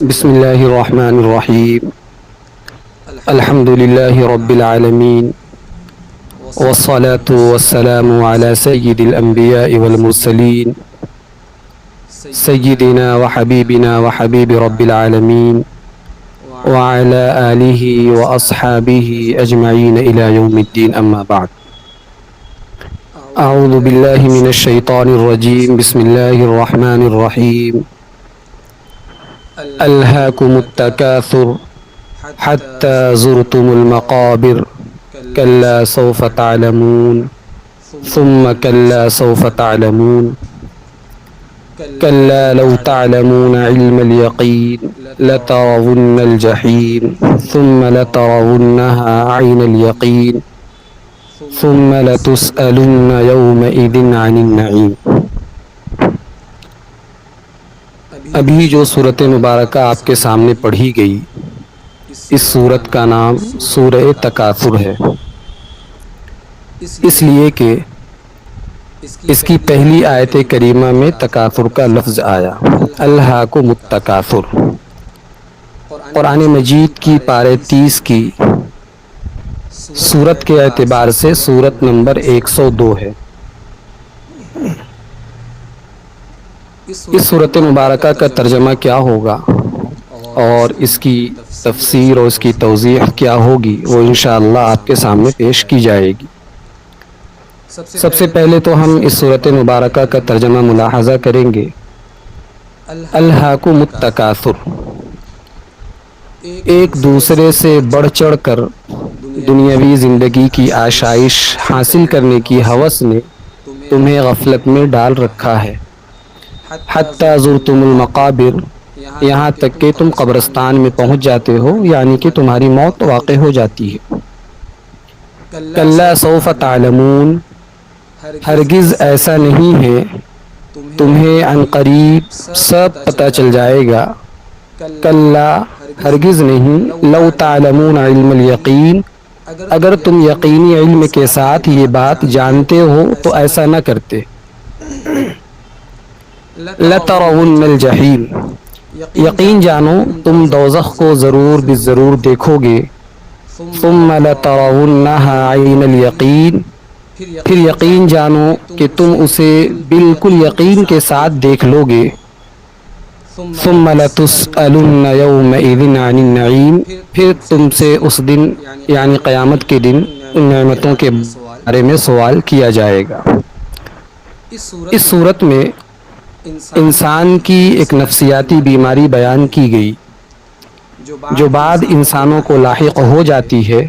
بسم الله الرحمن الرحيم. الحمد لله رب العالمين، والصلاة والسلام على سيد الأنبياء والمرسلين سيدنا وحبيبنا وحبيب رب العالمين وعلى آله وأصحابه أجمعين إلى يوم الدين. أما بعد، أعوذ بالله من الشيطان الرجيم. بسم الله الرحمن الرحيم. ألهاكم التكاثر حتى زرتم المقابر كلا سوف تعلمون ثم كلا سوف تعلمون كلا لو تعلمون علم اليقين لترون الجحيم ثم لترونها عين اليقين ثم لتسألن يومئذ عن النعيم. ابھی جو صورت مبارکہ آپ کے سامنے پڑھی گئی، اس صورت کا نام سورہ تکاثر ہے، اس لیے کہ اس کی پہلی آیت کریمہ میں تکاثر کا لفظ آیا، الہاکم التکاثر. قرآن مجید کی پارہ 30 کی سورت کے اعتبار سے سورت نمبر 102 ہے. اس صورت مبارکہ کا ترجمہ کیا ہوگا اور اس کی تفسیر اور اس کی توضیح کیا ہوگی، وہ انشاءاللہ آپ کے سامنے پیش کی جائے گی. سب سے پہلے تو ہم اس صورت مبارکہ کا ترجمہ ملاحظہ کریں گے. الہاکم التکاثر، ایک دوسرے سے بڑھ چڑھ کر دنیاوی زندگی کی آشائش حاصل کرنے کی ہوس نے تمہیں غفلت میں ڈال رکھا ہے. حتی زرتم المقابر، یہاں تک کہ تم قبرستان میں پہنچ جاتے ہو، یعنی کہ تمہاری موت واقع ہو جاتی ہے. کلا سوف تعلمون، ہرگز ایسا نہیں ہے، تمہیں عن قریب سب پتہ چل جائے گا. کلا، ہرگز نہیں، لو تعلمون علم الیقین، اگر تم یقینی علم کے ساتھ یہ بات جانتے ہو تو ایسا نہ کرتے. لترون الجحیم، یقین جانو تم دوزخ کو ضرور بالضرور دیکھو گے. ثم لترونها عین الیقین، پھر یقین جانو کہ تم اسے بالکل یقین کے ساتھ دیکھ لو گے. ثم لتسألن یومئذ عن النعیم، پھر تم سے اس دن یعنی قیامت کے دن ان نعمتوں کے بارے میں سوال کیا جائے گا. اس صورت میں انسان کی ایک نفسیاتی بیماری بیان کی گئی جو بعد انسانوں کو لاحق ہو جاتی ہے،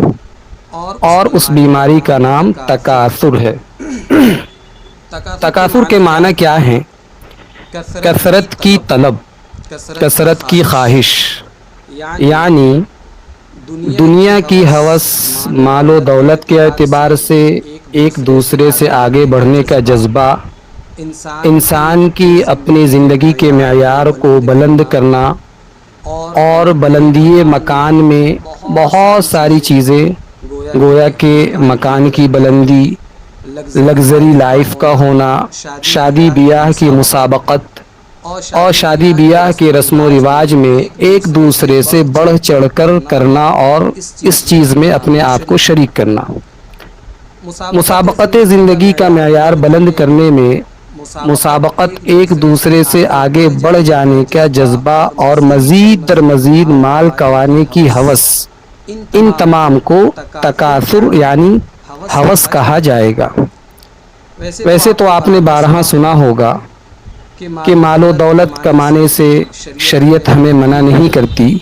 اور اس بیماری کا نام تکاثر ہے. تکاثر کے معنی کیا ہیں؟ کثرت کی طلب، کثرت کی خواہش، یعنی دنیا کی ہوس، مال و دولت کے اعتبار سے ایک دوسرے سے آگے بڑھنے کا جذبہ، انسان کی اپنی زندگی کے معیار کو بلند کرنا، اور بلندی مکان میں بہت ساری چیزیں، گویا کہ مکان کی بلندی، لگژری لائف کا ہونا، شادی بیاہ کی مسابقت، اور شادی بیاہ کے رسم و رواج میں ایک دوسرے سے بڑھ چڑھ کر کرنا اور اس چیز میں اپنے آپ کو شریک کرنا. مسابقت زندگی کا معیار بلند کرنے میں مسابقت، ایک دوسرے سے آگے بڑھ جانے کا جذبہ، اور مزید در مزید مال کمانے کی ہوس، ان تمام کو تکاثر یعنی ہوس کہا جائے گا. ویسے تو آپ نے بارہا سنا ہوگا کہ مال و دولت کمانے سے شریعت ہمیں منع نہیں کرتی،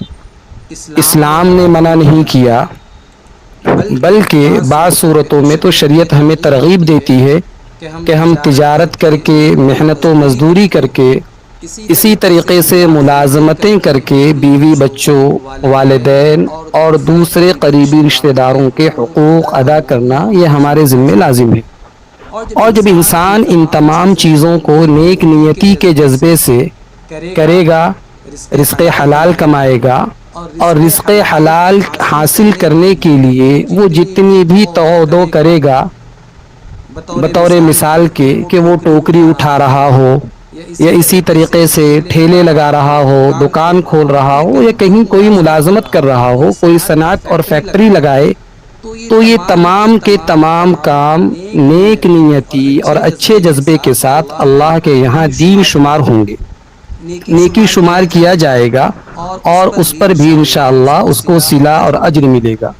اسلام نے منع نہیں کیا، بلکہ بعض صورتوں میں تو شریعت ہمیں ترغیب دیتی ہے کہ ہم تجارت کر کے، محنت و مزدوری کر کے، اسی طریقے سے ملازمتیں کر کے بیوی بچوں، والدین اور دوسرے قریبی رشتہ داروں کے حقوق ادا کرنا یہ ہمارے ذمہ لازم ہے. اور جب انسان ان تمام چیزوں کو نیک نیتی کے جذبے سے کرے گا، رزق حلال کمائے گا، اور رزق حلال حاصل کرنے کے لیے وہ جتنی بھی توعدو کرے گا، بطور مثال کے کہ وہ ٹوکری اٹھا رہا ہو یا اسی طریقے سے ٹھیلے لگا رہا ہو، دکان کھول رہا ہو، یا کہیں کوئی ملازمت کر رہا ہو، کوئی صنعت اور فیکٹری لگائے، تو یہ تمام کے تمام کام نیک نیتی اور اچھے جذبے کے ساتھ اللہ کے یہاں دین شمار ہوں گے، نیکی شمار کیا جائے گا، اور اس پر بھی انشاءاللہ اس کو صلہ اور اجر ملے گا۔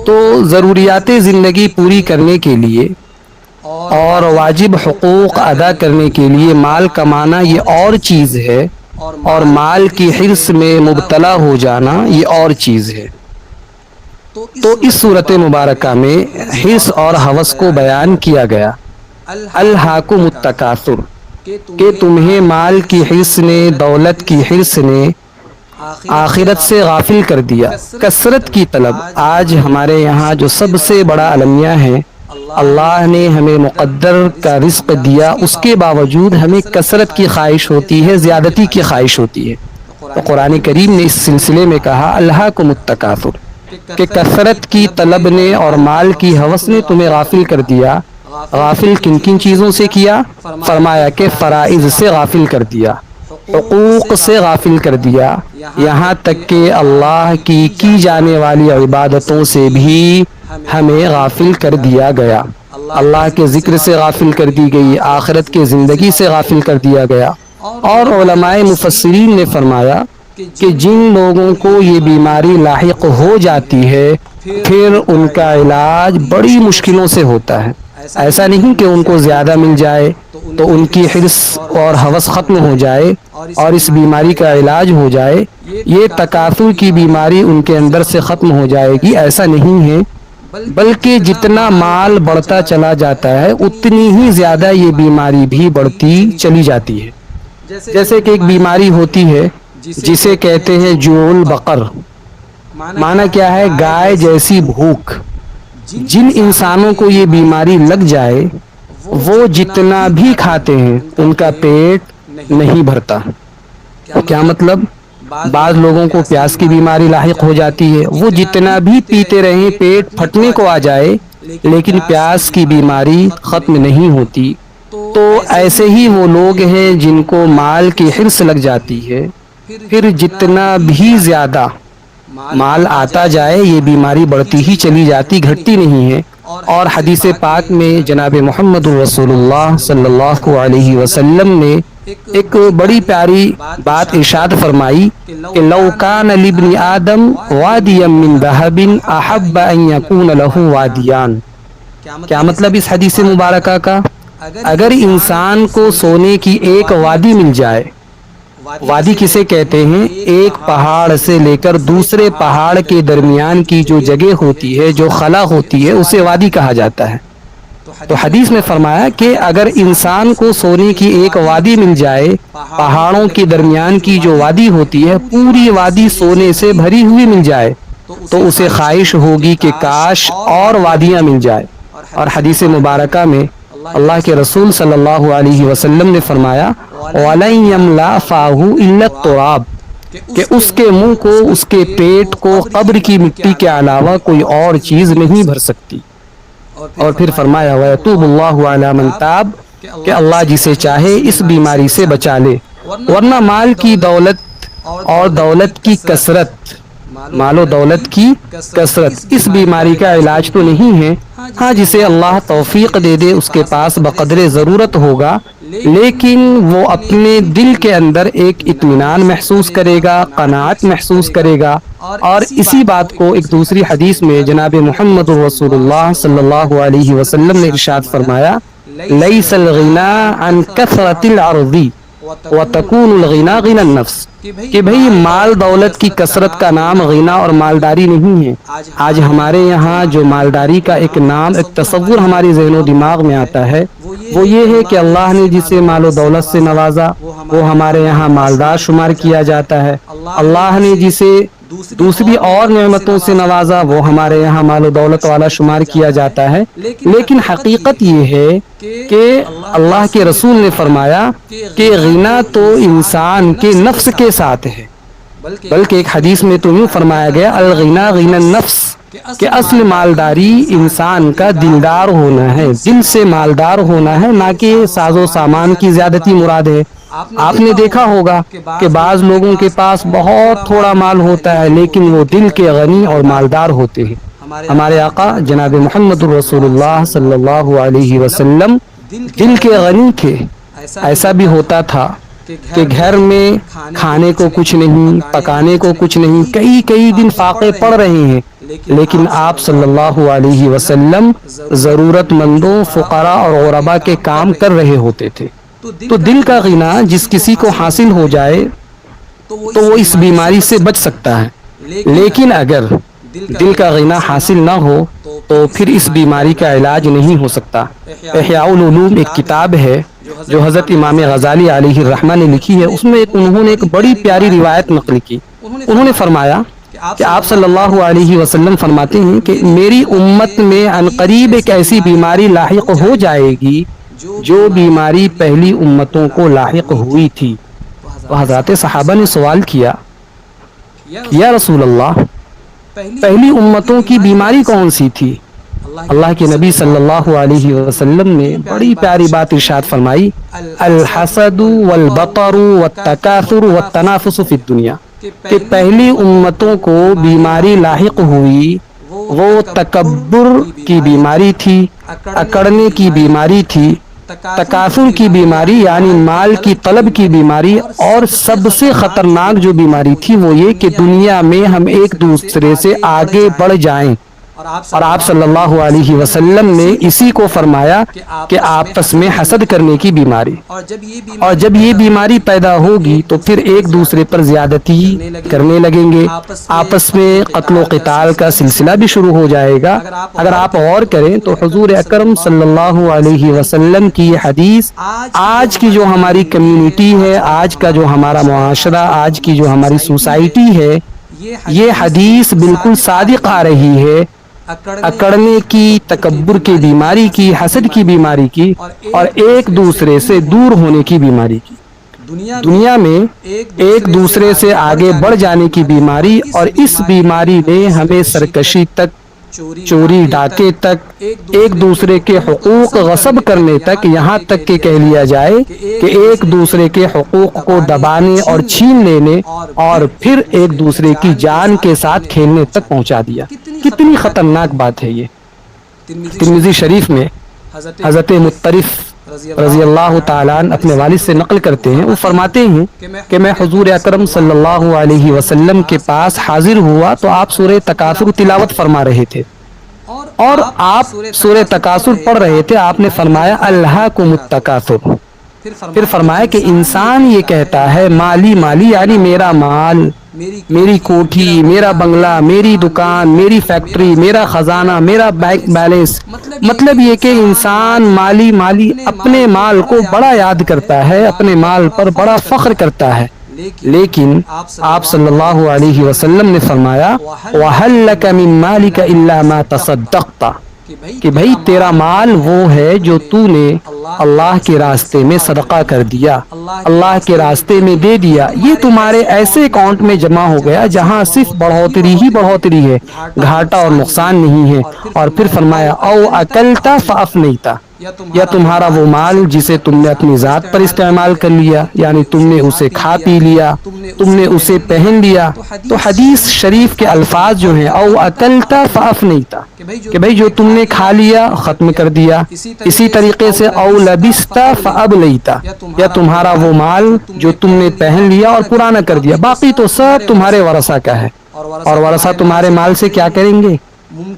تو ضروریات زندگی پوری کرنے کے لیے اور واجب حقوق ادا کرنے کے لیے مال کمانا یہ اور چیز ہے، اور مال کی حرص میں مبتلا ہو جانا یہ اور چیز ہے۔ تو اس صورت مبارکہ میں حرص اور ہوس کو بیان کیا گیا، الہاکم التکاثر، کہ تمہیں مال کی حرص نے، دولت کی حرص نے آخرت سے غافل کر دیا۔ کثرت کی طلب آج ہمارے یہاں جو سب سے بڑا المیہ ہے۔ اللہ نے ہمیں مقدر کا رزق دیا، اس کے باوجود ہمیں کثرت کی خواہش ہوتی ہے، زیادتی کی خواہش ہوتی ہے۔ تو قرآن کریم نے اس سلسلے میں کہا الہاکم التکاثر، کہ کثرت کی طلب نے اور مال کی ہوس نے تمہیں غافل کر دیا۔ غافل کن کن چیزوں سے کیا؟ فرمایا کہ فرائض سے غافل کر دیا، حقوق سے غافل کر دیا، یہاں تک کہ اللہ کی جانے والی عبادتوں سے بھی ہمیں غافل کر دیا گیا۔ اللہ کے ذکر سے غافل کر دی گئی، آخرت کے زندگی سے غافل کر دیا گیا۔ اور علماء مفسرین نے فرمایا کہ جن لوگوں کو یہ بیماری لاحق ہو جاتی ہے، پھر ان کا علاج بڑی مشکلوں سے ہوتا ہے۔ ایسا نہیں کہ ان کو زیادہ مل جائے تو ان کی حرص اور ہوس ختم ہو جائے اور اس بیماری کا علاج ہو جائے، یہ تکاثر کی بیماری ان کے اندر سے ختم ہو جائے گی، ایسا نہیں ہے، بلکہ جتنا مال بڑھتا چلا جاتا ہے اتنی ہی زیادہ یہ بیماری بھی بڑھتی چلی جاتی ہے۔ جیسے کہ ایک بیماری ہوتی ہے جسے کہتے ہیں جوع البقر، معنی کیا ہے؟ گائے جیسی بھوک۔ جن انسانوں کو یہ بیماری لگ جائے وہ جتنا بھی کھاتے ہیں ان کا پیٹ نہیں بھرتا۔ تو کیا مطلب؟ بعض لوگوں کو پیاس کی بیماری لاحق ہو جاتی ہے، وہ جتنا بھی پیتے رہیں پیٹ پھٹنے کو آ جائے، لیکن پیاس کی بیماری ختم نہیں ہوتی۔ تو ایسے ہی وہ لوگ ہیں جن کو مال کی حرص لگ جاتی ہے، پھر جتنا بھی زیادہ مال آتا جائے یہ بیماری بڑھتی ہی چلی جاتی، گھٹتی نہیں ہے۔ اور حدیث پاک میں جناب محمد رسول اللہ صلی اللہ علیہ وسلم نے ایک بڑی پیاری بات ارشاد فرمائی کہ لو کان لابن آدم وادیا من ذهب احب ان یکون له وادیان۔ کیا مطلب اس حدیث مبارکہ کا؟ اگر انسان کو سونے کی ایک وادی مل جائے، وادی کسے کہتے ہیں؟ ایک پہاڑ سے لے کر دوسرے پہاڑ کے درمیان کی جو جگہ ہوتی ہے، جو خلا ہوتی ہے، اسے وادی کہا جاتا ہے۔ تو حدیث میں فرمایا کہ اگر انسان کو سونے کی ایک وادی مل جائے، پہاڑوں کے درمیان کی جو وادی ہوتی ہے پوری وادی سونے سے بھری ہوئی مل جائے، تو اسے خواہش ہوگی کہ کاش اور وادیاں مل جائے۔ اور حدیث مبارکہ میں اللہ کے رسول صلی اللہ علیہ وسلم نے فرمایا وَلَن يَمْلَأَ فَاهُ إِلَّا التُّرَابُ، کہ اس کے منہ کو، اس کے پیٹ کو قبر کی مٹی کے علاوہ کوئی اور چیز نہیں بھر سکتی۔ اور پھر فرمایا وَيَتُوبُ اللَّهُ عَلَى مَن تَابَ، کہ اللہ جسے چاہے اس بیماری سے بچا لے۔ ورنہ مال کی دولت اور دولت کی کثرت، مال و دولت کی کثرت اس بیماری کا علاج تو نہیں ہے۔ ہاں جسے اللہ توفیق دے دے اس کے پاس بقدر ضرورت ہوگا، لیکن وہ اپنے دل کے اندر ایک اطمینان محسوس کرے گا، قناعت محسوس کرے گا۔ اور اسی بات کو ایک دوسری حدیث میں جناب محمد رسول اللہ صلی اللہ علیہ وسلم نے ارشاد فرمایا لیس الغنا عن کثرت العرض وتکون الغنا غنى النفس، کہ بھئی مال دولت کی کثرت کا نام غنا اور مالداری نہیں ہے۔ آج ہمارے یہاں جو مالداری کا ایک نام، ایک تصور ہماری ذہن و دماغ میں آتا ہے وہ یہ ہے کہ اللہ نے جسے مال و دولت سے نوازا وہ ہمارے یہاں مالدار شمار کیا جاتا ہے، اللہ نے جسے دوسری اور نعمتوں سے نوازا وہ ہمارے یہاں مال و دولت والا شمار کیا جاتا ہے۔ لیکن حقیقت یہ ہے کہ اللہ کے رسول نے فرمایا کہ غنا تو انسان کے نفس کے ساتھ ہے، بلکہ ایک حدیث میں تو یوں فرمایا گیا الغنا غنى النفس، کہ اصل مالداری انسان کا دلدار ہونا ہے، دل سے مالدار ہونا ہے، نہ کہ ساز و سامان کی زیادتی مراد ہے۔ آپ نے دیکھا ہوگا کہ بعض لوگوں کے پاس بہت تھوڑا مال ہوتا ہے لیکن وہ دل کے غنی اور مالدار ہوتے ہیں۔ ہمارے آقا جناب محمد رسول اللہ صلی اللہ علیہ وسلم دل کے غنی تھے۔ ایسا بھی ہوتا تھا کہ گھر میں کھانے کو کچھ نہیں، پکانے کو کچھ نہیں، کئی کئی دن فاقے پڑ رہے ہیں، لیکن آپ صلی اللہ علیہ وسلم ضرورت مندوں، فقراء اور غرباء کے کام کر رہے ہوتے تھے۔ تو دل کا غنا جس کسی کو حاصل ہو جائے تو وہ اس بیماری سے بچ سکتا ہے، لیکن اگر دل کا غنا حاصل نہ ہو تو پھر اس بیماری کا علاج نہیں ہو سکتا۔ احیاء العلوم ایک کتاب ہے جو حضرت امام غزالی علیہ الرحمہ نے لکھی ہے، اس میں انہوں نے ایک بڑی پیاری روایت نقل کی۔ انہوں نے فرمایا کہ آپ صلی اللہ علیہ وسلم فرماتے ہیں کہ میری امت میں عنقریب ایک ایسی بیماری لاحق ہو جائے گی جو بیماری پہلی امتوں کو لاحق ہوئی تھی۔ تو حضرات صحابہ نے سوال کیا، یا رسول اللہ، پہلی امتوں کی بیماری کون سی تھی؟ اللہ کے نبی صلی اللہ علیہ وسلم نے بڑی پیاری بات ارشاد فرمائی، الحسد والبطر والتکاثر والتنافس فی الدنیا، کہ پہلی امتوں کو بیماری لاحق ہوئی وہ تکبر کی بیماری تھی، اکڑنے کی بیماری تھی، تکاثر کی بیماری یعنی مال کی طلب کی بیماری، اور سب سے خطرناک جو بیماری تھی وہ یہ کہ دنیا میں ہم ایک دوسرے سے آگے بڑھ جائیں۔ اور آپ صلی اللہ علیہ وسلم نے اسی کو فرمایا کہ آپس میں حسد کرنے کی بیماری، اور جب یہ بیماری پیدا ہوگی تو پھر ایک دوسرے پر زیادتی کرنے لگیں گے، آپس میں قتل و قتال کا سلسلہ بھی شروع ہو جائے گا۔ اگر آپ غور کریں تو حضور اکرم صلی اللہ علیہ وسلم کی یہ حدیث آج کی جو ہماری کمیونٹی ہے، آج کا جو ہمارا معاشرہ، آج کی جو ہماری سوسائٹی ہے، یہ حدیث بالکل صادق آ رہی ہے، اکڑنے کی، تکبر کی بیماری کی، حسد کی بیماری کی، اور ایک دوسرے سے دور ہونے کی بیماری کی، دنیا میں ایک دوسرے سے آگے بڑھ جانے کی بیماری۔ اور اس بیماری نے ہمیں سرکشی تک، چوری ڈاکے تک، ایک دوسرے کے حقوق غصب کرنے تک، یہاں تک کہ کہہ لیا جائے کہ ایک دوسرے کے حقوق کو دبانے اور چھین لینے اور پھر ایک دوسرے کی جان کے ساتھ کھیلنے تک پہنچا دیا۔ کتنی خطرناک بات ہے یہ۔ ترمذی شریف میں حضرت مطرف رضی اللہ تعالیٰ عنہ اپنے والد سے نقل کرتے ہیں، وہ فرماتے ہیں کہ میں حضور اکرم صلی اللہ علیہ وسلم کے پاس حاضر ہوا تو آپ سورہ تکاثر تلاوت فرما رہے تھے، اور آپ سورہ تکاثر پڑھ رہے تھے۔ آپ نے فرمایا الہاکم التکاثر، پھر فرمایا کہ انسان یہ کہتا ہے مالی مالی، یعنی میرا مال، میری کوٹھی، میرا بنگلہ، میری دکان، میری فیکٹری، میرا خزانہ، میرا بینک بیلنس، مطلب یہ کہ انسان مالی مالی اپنے مال کو بڑا یاد کرتا ہے، اپنے مال پر بڑا فخر کرتا ہے۔ لیکن آپ صلی اللہ علیہ وسلم نے فرمایا وَهَلْ لَكَ مِن مَالِكَ إِلَّا مَا تَصَدَّقْتَ، کہ بھئی تیرا مال وہ ہے جو تو نے اللہ کے راستے میں صدقہ کر دیا، اللہ کے راستے میں دے دیا، یہ تمہارے ایسے اکاؤنٹ میں جمع ہو گیا جہاں صرف بڑھوتری ہی بڑھوتری ہے، گھاٹا اور نقصان نہیں ہے۔ اور پھر فرمایا او اکلتا فافنیتا، یا تمہارا وہ مال جسے تم نے اپنی ذات پر استعمال کر لیا، یعنی تم نے اسے کھا پی لیا، تم نے اسے پہن لیا۔ تو حدیث شریف کے الفاظ جو ہیں او اکلتا فافنیتا، کہ بھئی جو تم نے کھا لیا ختم کر دیا، اسی طریقے سے او لبستا فابلیتا، یا تمہارا وہ مال جو تم نے پہن لیا اور پرانا کر دیا، باقی تو سب تمہارے ورثہ کا ہے۔ اور ورثہ تمہارے مال سے کیا کریں گے؟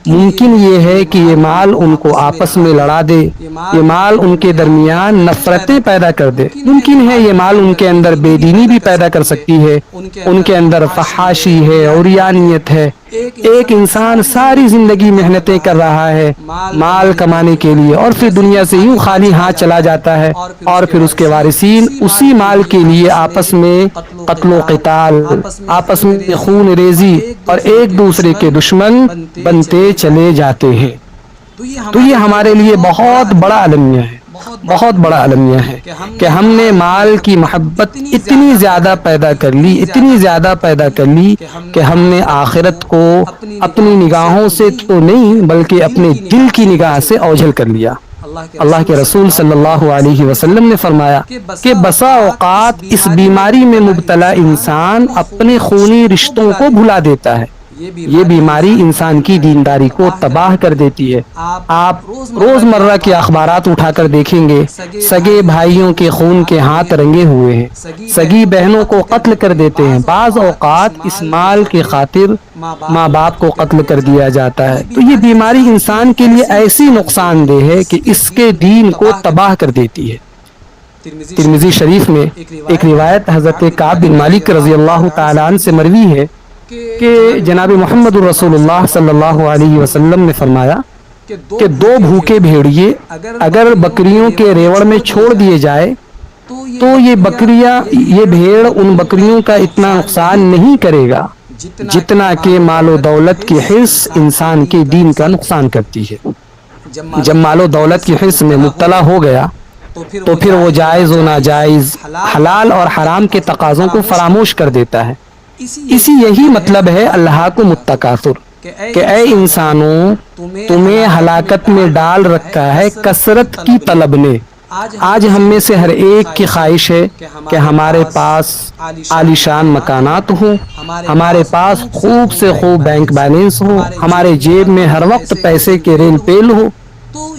ممکن یہ ہے کہ یہ مال ان کو آپس میں لڑا دے، یہ مال ان کے درمیان نفرتیں پیدا کر دے، ممکن ہے یہ مال ان کے اندر بے دینی بھی پیدا کر سکتی ہے، ان کے اندر فحاشی ہے، عریانیت ہے۔ ایک انسان ساری زندگی محنتیں کر رہا ہے مال کمانے کے لیے، اور پھر دنیا سے یوں خالی ہاتھ چلا جاتا ہے، اور پھر اس کے وارثین اسی مال کے لیے آپس میں قتل و قتال، آپس میں خون ریزی اور ایک دوسرے کے دشمن بنتے چلے جاتے ہیں۔ تو یہ ہمارے لیے بہت بڑا المیہ ہے، بہت بڑا المیہ ہے کہ ہم نے مال کی محبت اتنی زیادہ پیدا کر لی، اتنی زیادہ پیدا کر لی کہ ہم نے آخرت کو اپنی نگاہوں سے تو نہیں بلکہ اپنے دل کی نگاہ سے اوجھل کر لیا۔ اللہ کے رسول صلی اللہ علیہ وسلم نے فرمایا کہ بسا اوقات اس بیماری میں مبتلا انسان اپنے خونی رشتوں کو بھلا دیتا ہے۔ یہ بیماری انسان کی دینداری کو تباہ کر دیتی ہے۔ آپ روزمرہ کے اخبارات اٹھا کر دیکھیں گے، سگے بھائیوں کے خون کے ہاتھ رنگے ہوئے ہیں، سگی بہنوں کو قتل کر دیتے ہیں، بعض اوقات اس مال کی خاطر ماں باپ کو قتل کر دیا جاتا ہے۔ تو یہ بیماری انسان کے لیے ایسی نقصان دہ ہے کہ اس کے دین کو تباہ کر دیتی ہے۔ ترمذی شریف میں ایک روایت حضرت کعب بن مالک رضی اللہ تعالیٰ عنہ سے مروی ہے کہ جناب محمد رسول اللہ صلی اللہ علیہ وسلم نے فرمایا کہ دو بھوکے بھیڑیے اگر بکریوں کے ریوڑ میں چھوڑ دیے جائے تو یہ بھیڑ ان بکریوں کا اتنا نقصان نہیں کرے گا جتنا کہ مال و دولت کی حرص انسان کے دین کا نقصان کرتی ہے۔ جب مال و دولت کی حرص میں مبتلا ہو گیا تو پھر وہ جائز و ناجائز، حلال اور حرام کے تقاضوں کو فراموش کر دیتا ہے۔ یہی مطلب ہے الہاکم التکاثر کہ اے انسانوں، تمہیں ہلاکت میں ڈال رکھا ہے کثرت کی طلب نے۔ آج ہم میں سے ہر ایک کی خواہش ہے کہ ہمارے پاس عالیشان مکانات ہوں، ہمارے پاس خوب سے خوب بینک بیلنس ہو، ہمارے جیب میں ہر وقت پیسے کے ریل پیل ہو۔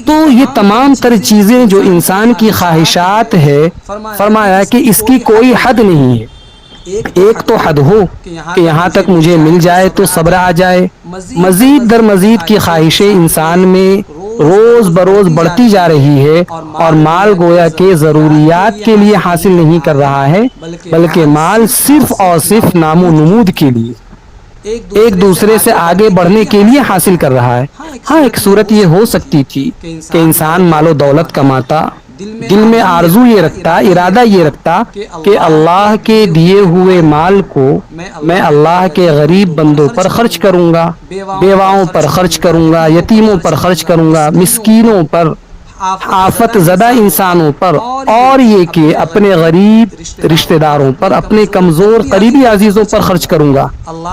تو یہ تمام تر چیزیں جو انسان کی خواہشات ہے، فرمایا کہ اس کی کوئی حد نہیں ہے۔ ایک تو حد ہو کہ یہاں تک مجھے مل جائے تو صبر آ جائے، مزید در مزید کی خواہشیں انسان میں روز بروز بڑھتی جا رہی ہے اور مال گویا کہ ضروریات کے لیے حاصل نہیں کر رہا ہے بلکہ مال صرف اور صرف نام و نمود کے لیے، ایک دوسرے سے آگے بڑھنے کے لیے حاصل کر رہا ہے۔ ہاں، ایک صورت یہ ہو سکتی تھی کہ انسان مال و دولت کماتا، دل میں آرزو یہ رکھتا، ارادہ یہ رکھتا کہ اللہ کے دیے ہوئے مال کو میں اللہ کے غریب بندوں پر خرچ کروں گا، بیواؤں پر خرچ کروں گا، یتیموں پر خرچ کروں گا، مسکینوں پر، آفت زدہ انسانوں پر، اور یہ کہ اپنے غریب رشتہ داروں پر، اپنے کمزور قریبی عزیزوں پر خرچ کروں گا۔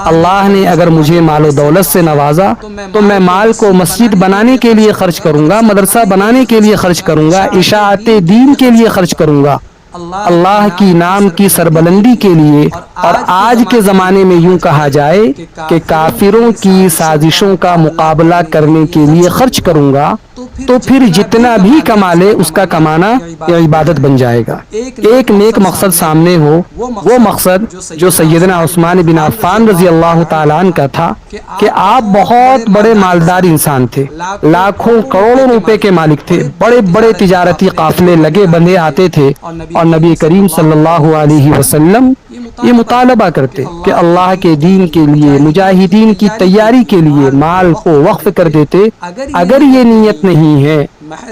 اللہ نے اگر مجھے مال و دولت سے نوازا تو میں مال کو مسجد بنانے کے لیے خرچ کروں گا، مدرسہ بنانے کے لیے خرچ کروں گا، اشاعت دین کے لیے خرچ کروں گا، اللہ کی نام کی سربلندی کے لیے۔ اور آج کے زمانے میں یوں کہا جائے کہ کافروں کی سازشوں کا مقابلہ کرنے کے لیے خرچ کروں گا، تو پھر جتنا بھی کما لے اس کا کمانا عبادت بن جائے گا۔ ایک نیک مقصد سامنے ہو، وہ مقصد جو سیدنا عثمان بن عفان رضی اللہ تعالیٰ عنہ کا تھا کہ آپ بہت بڑے مالدار انسان تھے، لاکھوں کروڑوں روپے کے مالک تھے، بڑے بڑے تجارتی قافلے لگے بندھے آتے تھے، اور نبی کریم صلی اللہ علیہ وسلم یہ مطالبہ کرتے کہ اللہ کے دین کے لیے، مجاہدین کی تیاری کے لیے مال کو وقف کر دیتے۔ اگر یہ نیت نہیں ہے،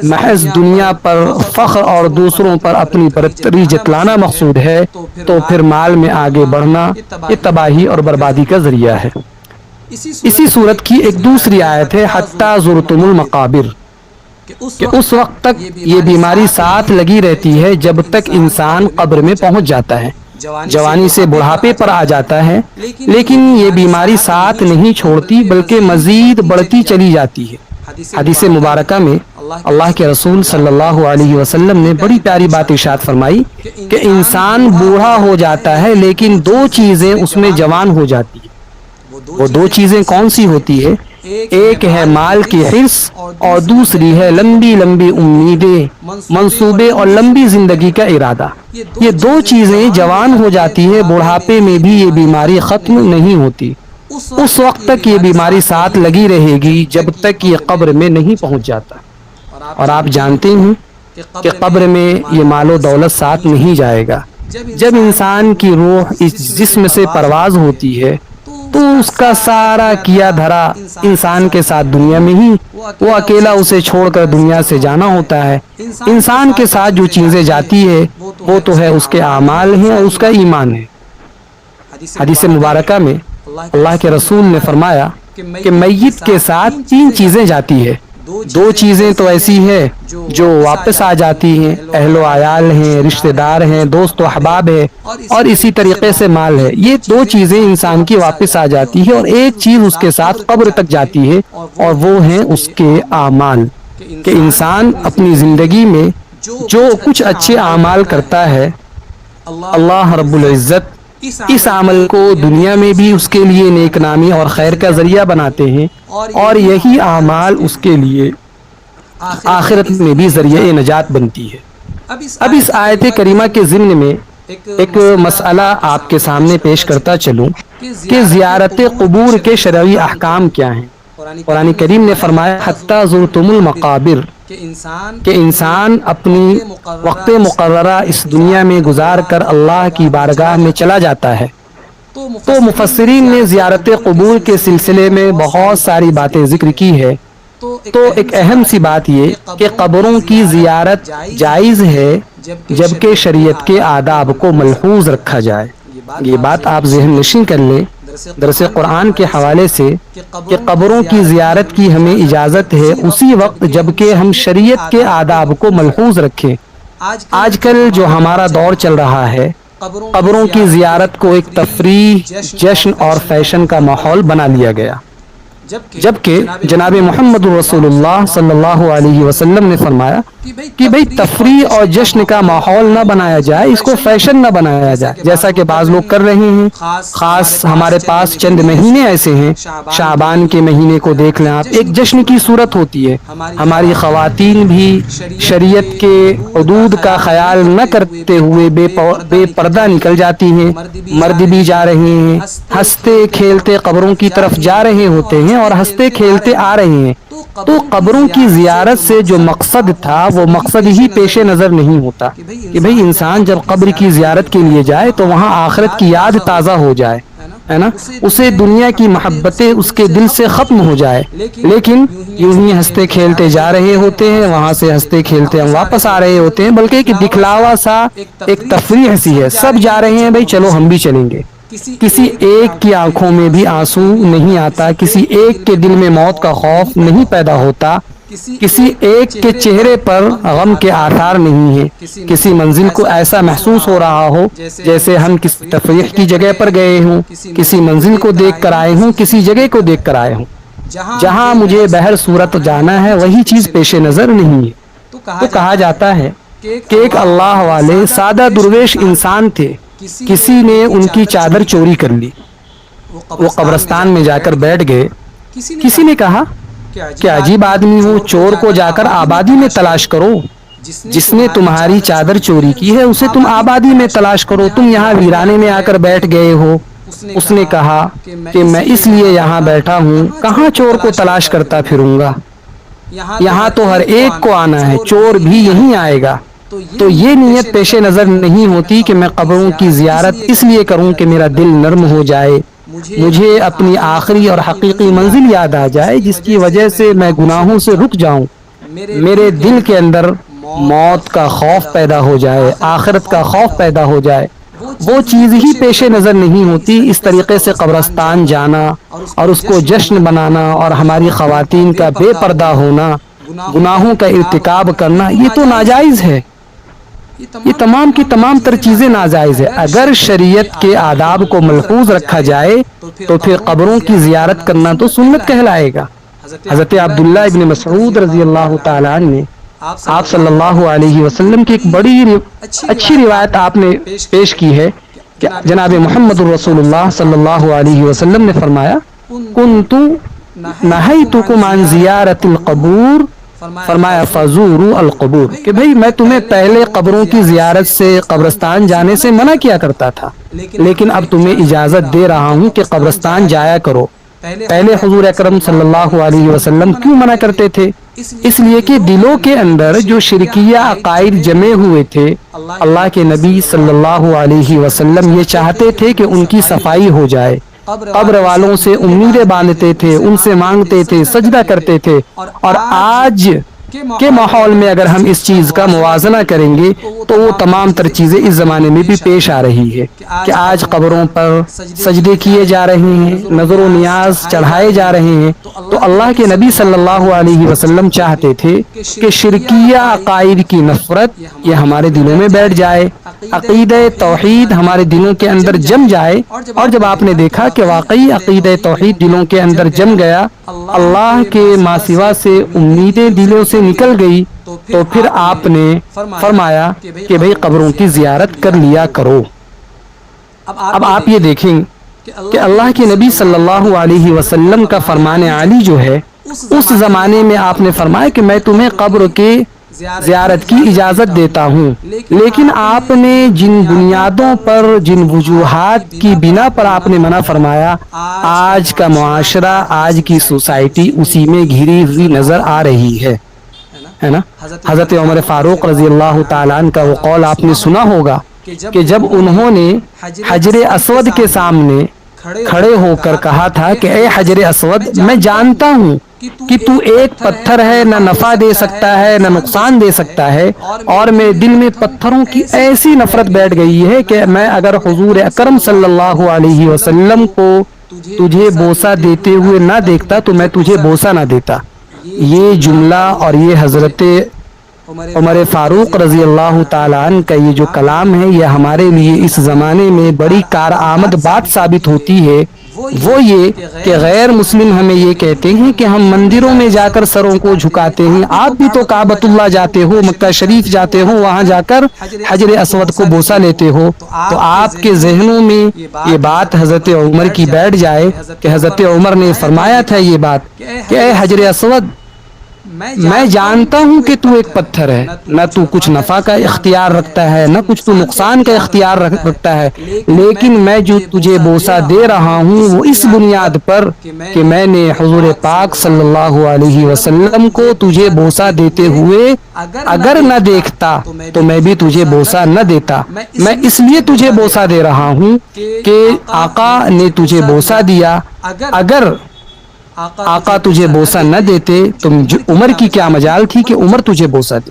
محض دنیا پر فخر اور دوسروں پر اپنی برتری جتلانا مقصود ہے، تو پھر مال میں آگے بڑھنا یہ تباہی اور بربادی کا ذریعہ ہے۔ اسی صورت کی ایک دوسری آیت ہے حتی زرتم المقابر، کہ اس وقت تک یہ بیماری ساتھ لگی رہتی ہے جب تک انسان قبر میں پہنچ جاتا ہے، جوانی سے بڑھاپے پر آ جاتا ہے، لیکن یہ بیماری ساتھ نہیں چھوڑتی بلکہ مزید بڑھتی چلی جاتی ہے۔ حدیث مبارکہ میں اللہ کے رسول صلی اللہ علیہ وسلم نے بڑی پیاری بات ارشاد فرمائی کہ انسان بوڑھا ہو جاتا ہے لیکن دو چیزیں اس میں جوان ہو جاتی ہیں۔ وہ دو چیزیں کون سی ہوتی ہے؟ ایک ہے مال کی حرص اور دوسری ہے لمبی لمبی امیدیں، منصوبے اور لمبی زندگی کا ارادہ۔ یہ دو چیزیں جوان ہو جاتی ہے، بڑھاپے میں بھی یہ بیماری ختم نہیں ہوتی، اس وقت تک یہ بیماری ساتھ لگی رہے گی جب تک یہ قبر میں نہیں پہنچ جاتا۔ اور آپ جانتے ہیں کہ قبر میں یہ مال و دولت ساتھ نہیں جائے گا۔ جب انسان کی روح اس جسم سے پرواز ہوتی ہے تو اس کا سارا کیا دھرا انسان کے ساتھ دنیا میں ہی، وہ اکیلا اسے چھوڑ کر دنیا سے جانا ہوتا ہے۔ انسان کے ساتھ جو چیزیں جاتی ہے وہ تو ہے اس کے اعمال ہیں اور اس کا ایمان ہے۔ حدیث مبارکہ میں اللہ کے رسول نے فرمایا کہ میت کے ساتھ تین چیزیں جاتی ہے، دو چیزیں تو ایسی ہے جو واپس آ جاتی ہیں، اہل و عیال ہیں، رشتہ دار ہیں، دوست و احباب ہیں، اور اسی طریقے سے مال ہے۔ یہ دو چیزیں انسان کی واپس آ جاتی ہے، اور ایک چیز اس کے ساتھ قبر تک جاتی ہے، اور وہ ہیں اس کے اعمال، کہ انسان اپنی زندگی میں جو کچھ اچھے اعمال کرتا ہے، اللہ رب العزت اس عمل کو دنیا میں بھی اس کے لیے نیک نامی اور خیر کا ذریعہ بناتے ہیں، اور یہی اعمال اس کے لیے آخرت میں بھی ذریعہ نجات بنتی ہے۔ اب اس آیت کریمہ کے ضمن میں ایک مسئلہ آپ کے سامنے پیش کرتا چلوں کہ زیارت قبور کے شرعی احکام کیا ہیں۔ قرآن کریم نے فرمایا حتی زرتم المقابر، کہ انسان اپنی وقت مقررہ اس دنیا میں گزار کر اللہ کی بارگاہ میں چلا جاتا ہے۔ تو مفسرین نے زیارت قبور کے سلسلے میں بہت ساری باتیں ذکر کی ہے۔ تو ایک اہم سی بات یہ کہ قبروں کی زیارت جائز ہے، جبکہ شریعت کے آداب کو ملحوظ رکھا جائے۔ یہ بات آپ ذہن نشین کر لیں درس قرآن کے حوالے سے کہ قبروں کی زیارت کی ہمیں اجازت ہے اسی وقت جبکہ ہم شریعت کے آداب کو ملحوظ رکھیں۔ آج کل جو ہمارا دور چل رہا ہے، قبروں کی زیارت کو ایک تفریح، جشن اور فیشن کا ماحول بنا لیا گیا، جبکہ جناب محمد رسول اللہ صلی اللہ علیہ وسلم نے فرمایا کہ بھئی تفریح اور جشن کا ماحول نہ بنایا جائے، اس کو فیشن نہ بنایا جائے، جیسا کہ بعض لوگ کر رہے ہیں۔ خاص ہمارے پاس چند مہینے ایسے ہیں، شعبان کے مہینے کو دیکھ لیں آپ، ایک جشن کی صورت ہوتی ہے۔ ہماری خواتین بھی شریعت کے حدود کا خیال نہ کرتے ہوئے بے پردہ نکل جاتی ہیں، مرد بھی جا رہے ہیں، ہنستے کھیلتے قبروں کی طرف جا رہے ہوتے ہیں اور ہنستے کھیلتے آ رہے ہیں۔ تو قبروں کی زیارت سے جو مقصد تھا وہ مقصد ہی پیش نظر نہیں ہوتا کہ بھئی انسان جب قبر کی زیارت کے لیے جائے تو وہاں آخرت کی یاد تازہ ہو جائے، ہے نا، اسے دنیا کی محبتیں اس کے دل سے ختم ہو جائے۔ لیکن یوں ہی ہنستے کھیلتے جا رہے ہوتے ہیں، وہاں سے ہنستے کھیلتے ہم واپس آ رہے ہوتے ہیں، بلکہ ایک دکھلاوا سا، ایک تفریح سی ہے، سب جا رہے ہیں، بھئی چلو ہم بھی چلیں گے۔ کسی ایک کی آنکھوں میں بھی آنسو نہیں آتا، کسی ایک کے دل میں موت کا خوف نہیں پیدا ہوتا، کسی ایک کے چہرے پر غم کے آثار نہیں ہیں، کسی منزل کو ایسا محسوس ہو رہا ہو جیسے ہم کسی تفریح کی جگہ پر گئے ہوں، کسی منزل کو دیکھ کر آئے ہوں، کسی جگہ کو دیکھ کر آئے ہوں۔ جہاں مجھے بہر صورت جانا ہے وہی چیز پیش نظر نہیں ہے۔ تو کہا جاتا ہے کہ ایک اللہ والے سادہ درویش انسان تھے، کسی نے ان کی چادر چوری کر لی، وہ قبرستان میں جا کر بیٹھ گئے۔ کسی نے کہا کہ عجیب آدمی ہو، چور کو جا کر آبادی میں تلاش کرو، جس نے تمہاری چادر چوری کی ہے اسے تم آبادی میں تلاش کرو، تم یہاں ویرانے میں آ کر بیٹھ گئے ہو۔ اس نے کہا کہ میں اس لیے یہاں بیٹھا ہوں، کہاں چور کو تلاش کرتا پھروں گا، یہاں تو ہر ایک کو آنا ہے، چور بھی یہیں آئے گا۔ تو یہ نیت پیش نظر نہیں ہوتی کہ میں قبروں کی زیارت اس لیے کروں کہ میرا دل نرم ہو جائے، مجھے اپنی آخری اور حقیقی منزل یاد آ جائے، جس کی وجہ سے میں گناہوں سے رک جاؤں، میرے دل کے اندر موت کا خوف پیدا ہو جائے، آخرت کا خوف پیدا ہو جائے۔ وہ چیز ہی پیش نظر نہیں ہوتی۔ اس طریقے سے قبرستان جانا اور اس کو جشن بنانا اور ہماری خواتین کا بے پردہ ہونا، گناہوں کا ارتکاب کرنا، یہ تو ناجائز ہے۔ یہ تمام کی تمام تر چیزیں ناجائز ہے۔ اگر شریعت کے آداب کو ملحوظ رکھا جائے تو پھر قبروں کی زیارت کرنا تو سنت کہلائے گا۔ حضرت عبداللہ ابن مسعود رضی اللہ تعالیٰ عنہ نے آپ صلی اللہ علیہ وسلم کی ایک بڑی اچھی روایت آپ نے پیش کی ہے کہ جناب محمد رسول اللہ صلی اللہ علیہ وسلم نے فرمایا کنت نہیتکم عن زیارت القبور، فرمایا فزوروا القبور، کہ بھئی میں تمہیں پہلے قبروں کی زیارت سے، قبرستان جانے سے منع کیا کرتا تھا، لیکن اب تمہیں اجازت دے رہا ہوں کہ قبرستان جایا کرو۔ پہلے حضور اکرم صلی اللہ علیہ وسلم کیوں منع کرتے تھے؟ اس لیے کہ دلوں کے اندر جو شرکیہ عقائد جمے ہوئے تھے، اللہ کے نبی صلی اللہ علیہ وسلم یہ چاہتے تھے کہ ان کی صفائی ہو جائے، قبر والوں سے امیدیں باندھتے تھے، ان سے مانگتے تھے، سجدہ کرتے تھے، اور آج کے ماحول میں اگر ہم اس چیز کا موازنہ کریں گے تو وہ تمام تر چیزیں اس زمانے میں بھی پیش آ رہی ہے کہ آج قبروں پر سجدے کیے جا رہے ہیں، نظر و نیاز چڑھائے جا رہے ہیں. تو اللہ کے نبی صلی اللہ علیہ وسلم چاہتے تھے کہ شرکیہ عقائد کی نفرت یہ ہمارے دلوں میں بیٹھ جائے، عقیدہ توحید ہمارے دلوں کے اندر جم جائے. اور جب آپ نے دیکھا کہ واقعی عقیدہ توحید دلوں کے اندر جم گیا، اللہ کے ماسوا سے امیدیں دلوں سے نکل گئی، تو پھر آپ نے فرمایا کہ بھئی قبروں کی زیارت کر لیا کرو. اب آپ یہ دیکھیں کہ اللہ کے نبی صلی اللہ علیہ وسلم کا فرمان عالی جو ہے، اس زمانے میں آپ نے فرمایا کہ میں تمہیں قبر کے زیارت کی اجازت دیتا ہوں، لیکن آپ نے جن بنیادوں پر، جن وجوہات کی بنا پر آپ نے منع فرمایا، آج کا معاشرہ، آج کی سوسائٹی اسی میں گھری ہوئی نظر آ رہی ہے نا. حضرت عمر فاروق رضی اللہ تعالیٰ عنہ کا وہ قول آپ نے سنا ہوگا کہ جب انہوں نے حجر اسود کے سامنے کھڑے ہو کر کہا تھا کہ اے حجر اسود، میں جانتا ہوں کہ تو ایک پتھر ہے، نہ نفع دے سکتا ہے نہ نقصان دے سکتا ہے، اور میرے دل میں پتھروں کی ایسی نفرت بیٹھ گئی ہے کہ میں اگر حضور اکرم صلی اللہ علیہ وسلم کو تجھے بوسہ دیتے ہوئے نہ دیکھتا تو میں تجھے بوسہ نہ دیتا. یہ جملہ اور یہ حضرت عمر فاروق رضی اللہ تعالیٰ عنہ کا یہ جو کلام ہے، یہ ہمارے لیے اس زمانے میں بڑی کارآمد بات ثابت ہوتی ہے. وہ یہ کہ غیر مسلم ہمیں یہ کہتے ہیں کہ ہم مندروں میں جا کر سروں کو جھکاتے ہیں. آپ بھی تو کعبۃ اللہ جاتے ہو، مکہ شریف جاتے ہو، وہاں جا کر حجر اسود کو بوسہ لیتے ہو. تو آپ کے ذہنوں میں یہ بات حضرت عمر کی بیٹھ جائے کہ حضرت عمر نے فرمایا تھا یہ بات کہ اے حجر اسود، میں جانتا ہوں کہ تو ایک پتھر ہے، نہ تو کچھ نفع کا اختیار رکھتا ہے نہ کچھ تو نقصان کا اختیار رکھتا ہے، لیکن میں جو تجھے بوسہ دے رہا ہوں وہ اس بنیاد پر کہ میں نے حضور پاک صلی اللہ علیہ وسلم کو تجھے بوسہ دیتے ہوئے اگر نہ دیکھتا تو میں بھی تجھے بوسہ نہ دیتا. میں اس لیے تجھے بوسہ دے رہا ہوں کہ آقا نے تجھے بوسہ دیا، اگر آقا تجھے بوسہ نہ دیتے تو عمر کی کیا مجال تھی کہ عمر تجھے بوسہ دے.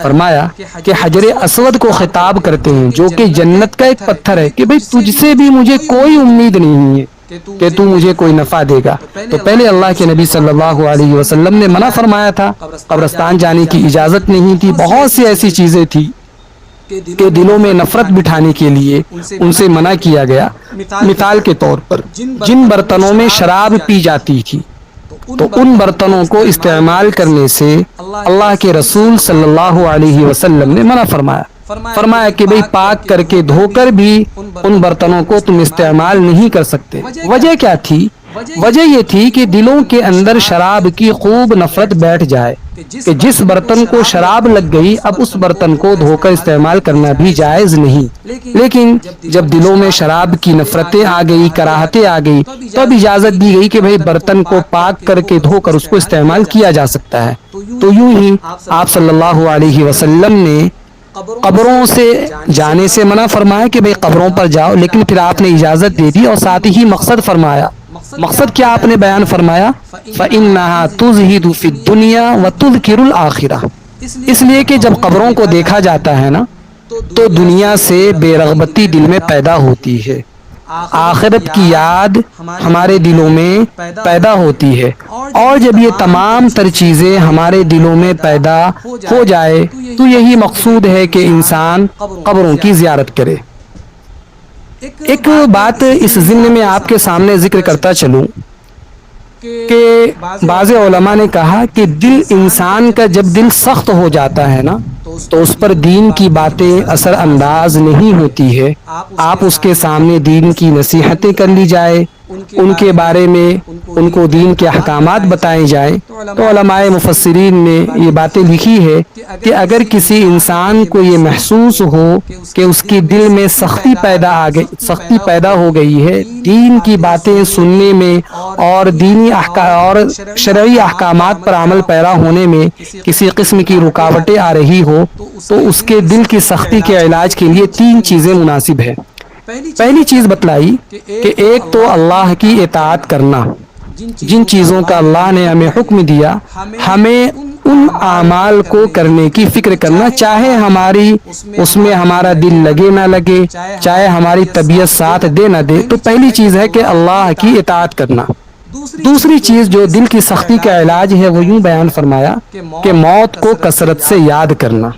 فرمایا کہ حجر اسود کو خطاب کرتے ہیں جو کہ جنت کا ایک پتھر ہے کہ بھئی تجھ سے بھی مجھے کوئی امید نہیں ہے کہ تو مجھے کوئی نفع دے گا. تو پہلے اللہ کے نبی صلی اللہ علیہ وسلم نے منع فرمایا تھا، قبرستان جانے کی اجازت نہیں تھی، بہت سی ایسی چیزیں تھی کہ دلوں میں نفرت بٹھانے کے لیے ان سے منع کیا گیا. مثال کے طور پر جن برتنوں میں شراب پی جاتی تھی تو ان برتنوں کو استعمال کرنے سے اللہ کے رسول صلی اللہ علیہ وسلم نے منع فرمایا کہ بھئی پاک کر کے دھو کر بھی ان برتنوں کو تم استعمال نہیں کر سکتے. وجہ کیا تھی؟ وجہ یہ تھی کہ دلوں کے اندر شراب کی خوب نفرت بیٹھ جائے کہ جس برتن کو شراب لگ گئی اب اس برتن کو دھو کر استعمال کرنا بھی جائز نہیں. لیکن جب دلوں میں شراب کی نفرتیں آ گئی، کراہتیں آ گئی، تو اب اجازت دی گئی کہ بھئی برتن کو پاک کر کے دھو کر اس کو استعمال کیا جا سکتا ہے. تو یوں ہی آپ صلی اللہ علیہ وسلم نے قبروں سے جانے سے منع فرمایا کہ بھئی قبروں پر جاؤ، لیکن پھر آپ نے اجازت دے دی اور ساتھ ہی مقصد فرمایا. مقصد کیا آپ نے بیان فرمایا؟ فَإِنَّهَا تُزْهِدُ فِي الدُّنْيَا وَتُذْكِرُ الْآخِرَةَ. اس لیے کہ جب قبروں کو دیکھا جاتا ہے نا تو دنیا سے بے رغبتی دل میں پیدا ہوتی ہے، آخرت کی یاد ہمارے دلوں میں پیدا ہوتی ہے، اور جب یہ تمام تر چیزیں ہمارے دلوں میں پیدا ہو جائے تو یہی مقصود ہے کہ انسان قبروں کی زیارت کرے. ایک بات اس ضمن میں آپ کے سامنے ذکر کرتا چلوں کہ بعض علماء نے کہا کہ دل انسان کا جب دل سخت ہو جاتا ہے نا تو اس پر دین کی باتیں اثر انداز نہیں ہوتی ہے. آپ اس کے سامنے دین کی نصیحتیں کر لی جائے، ان کے بارے میں ان کو دین کے احکامات بتائے جائیں، تو علماء مفسرین نے یہ باتیں لکھی ہے کہ اگر کسی انسان کو یہ محسوس ہو کہ اس کے دل میں سختی پیدا ہو گئی ہے دین کی باتیں سننے میں اور دینی اور شرعی احکامات پر عمل پیرا ہونے میں کسی قسم کی رکاوٹیں آ رہی ہو تو اس کے دل کی سختی کے علاج کے لیے 3 چیزیں مناسب ہیں. پہلی چیز بتلائی کہ ایک تو اللہ کی اطاعت کرنا، جن چیزوں کا اللہ نے ہمیں حکم دیا ہمیں ان اعمال کو کرنے کی فکر کرنا، چاہے ہماری اس میں ہمارا دل لگے نہ لگے، چاہے ہماری طبیعت ساتھ دے نہ دے۔ تو پہلی چیز ہے کہ اللہ کی اطاعت کرنا۔ دوسری چیز جو دل کی سختی کا علاج ہے وہ یوں بیان فرمایا کہ موت کو کثرت سے یاد کرنا،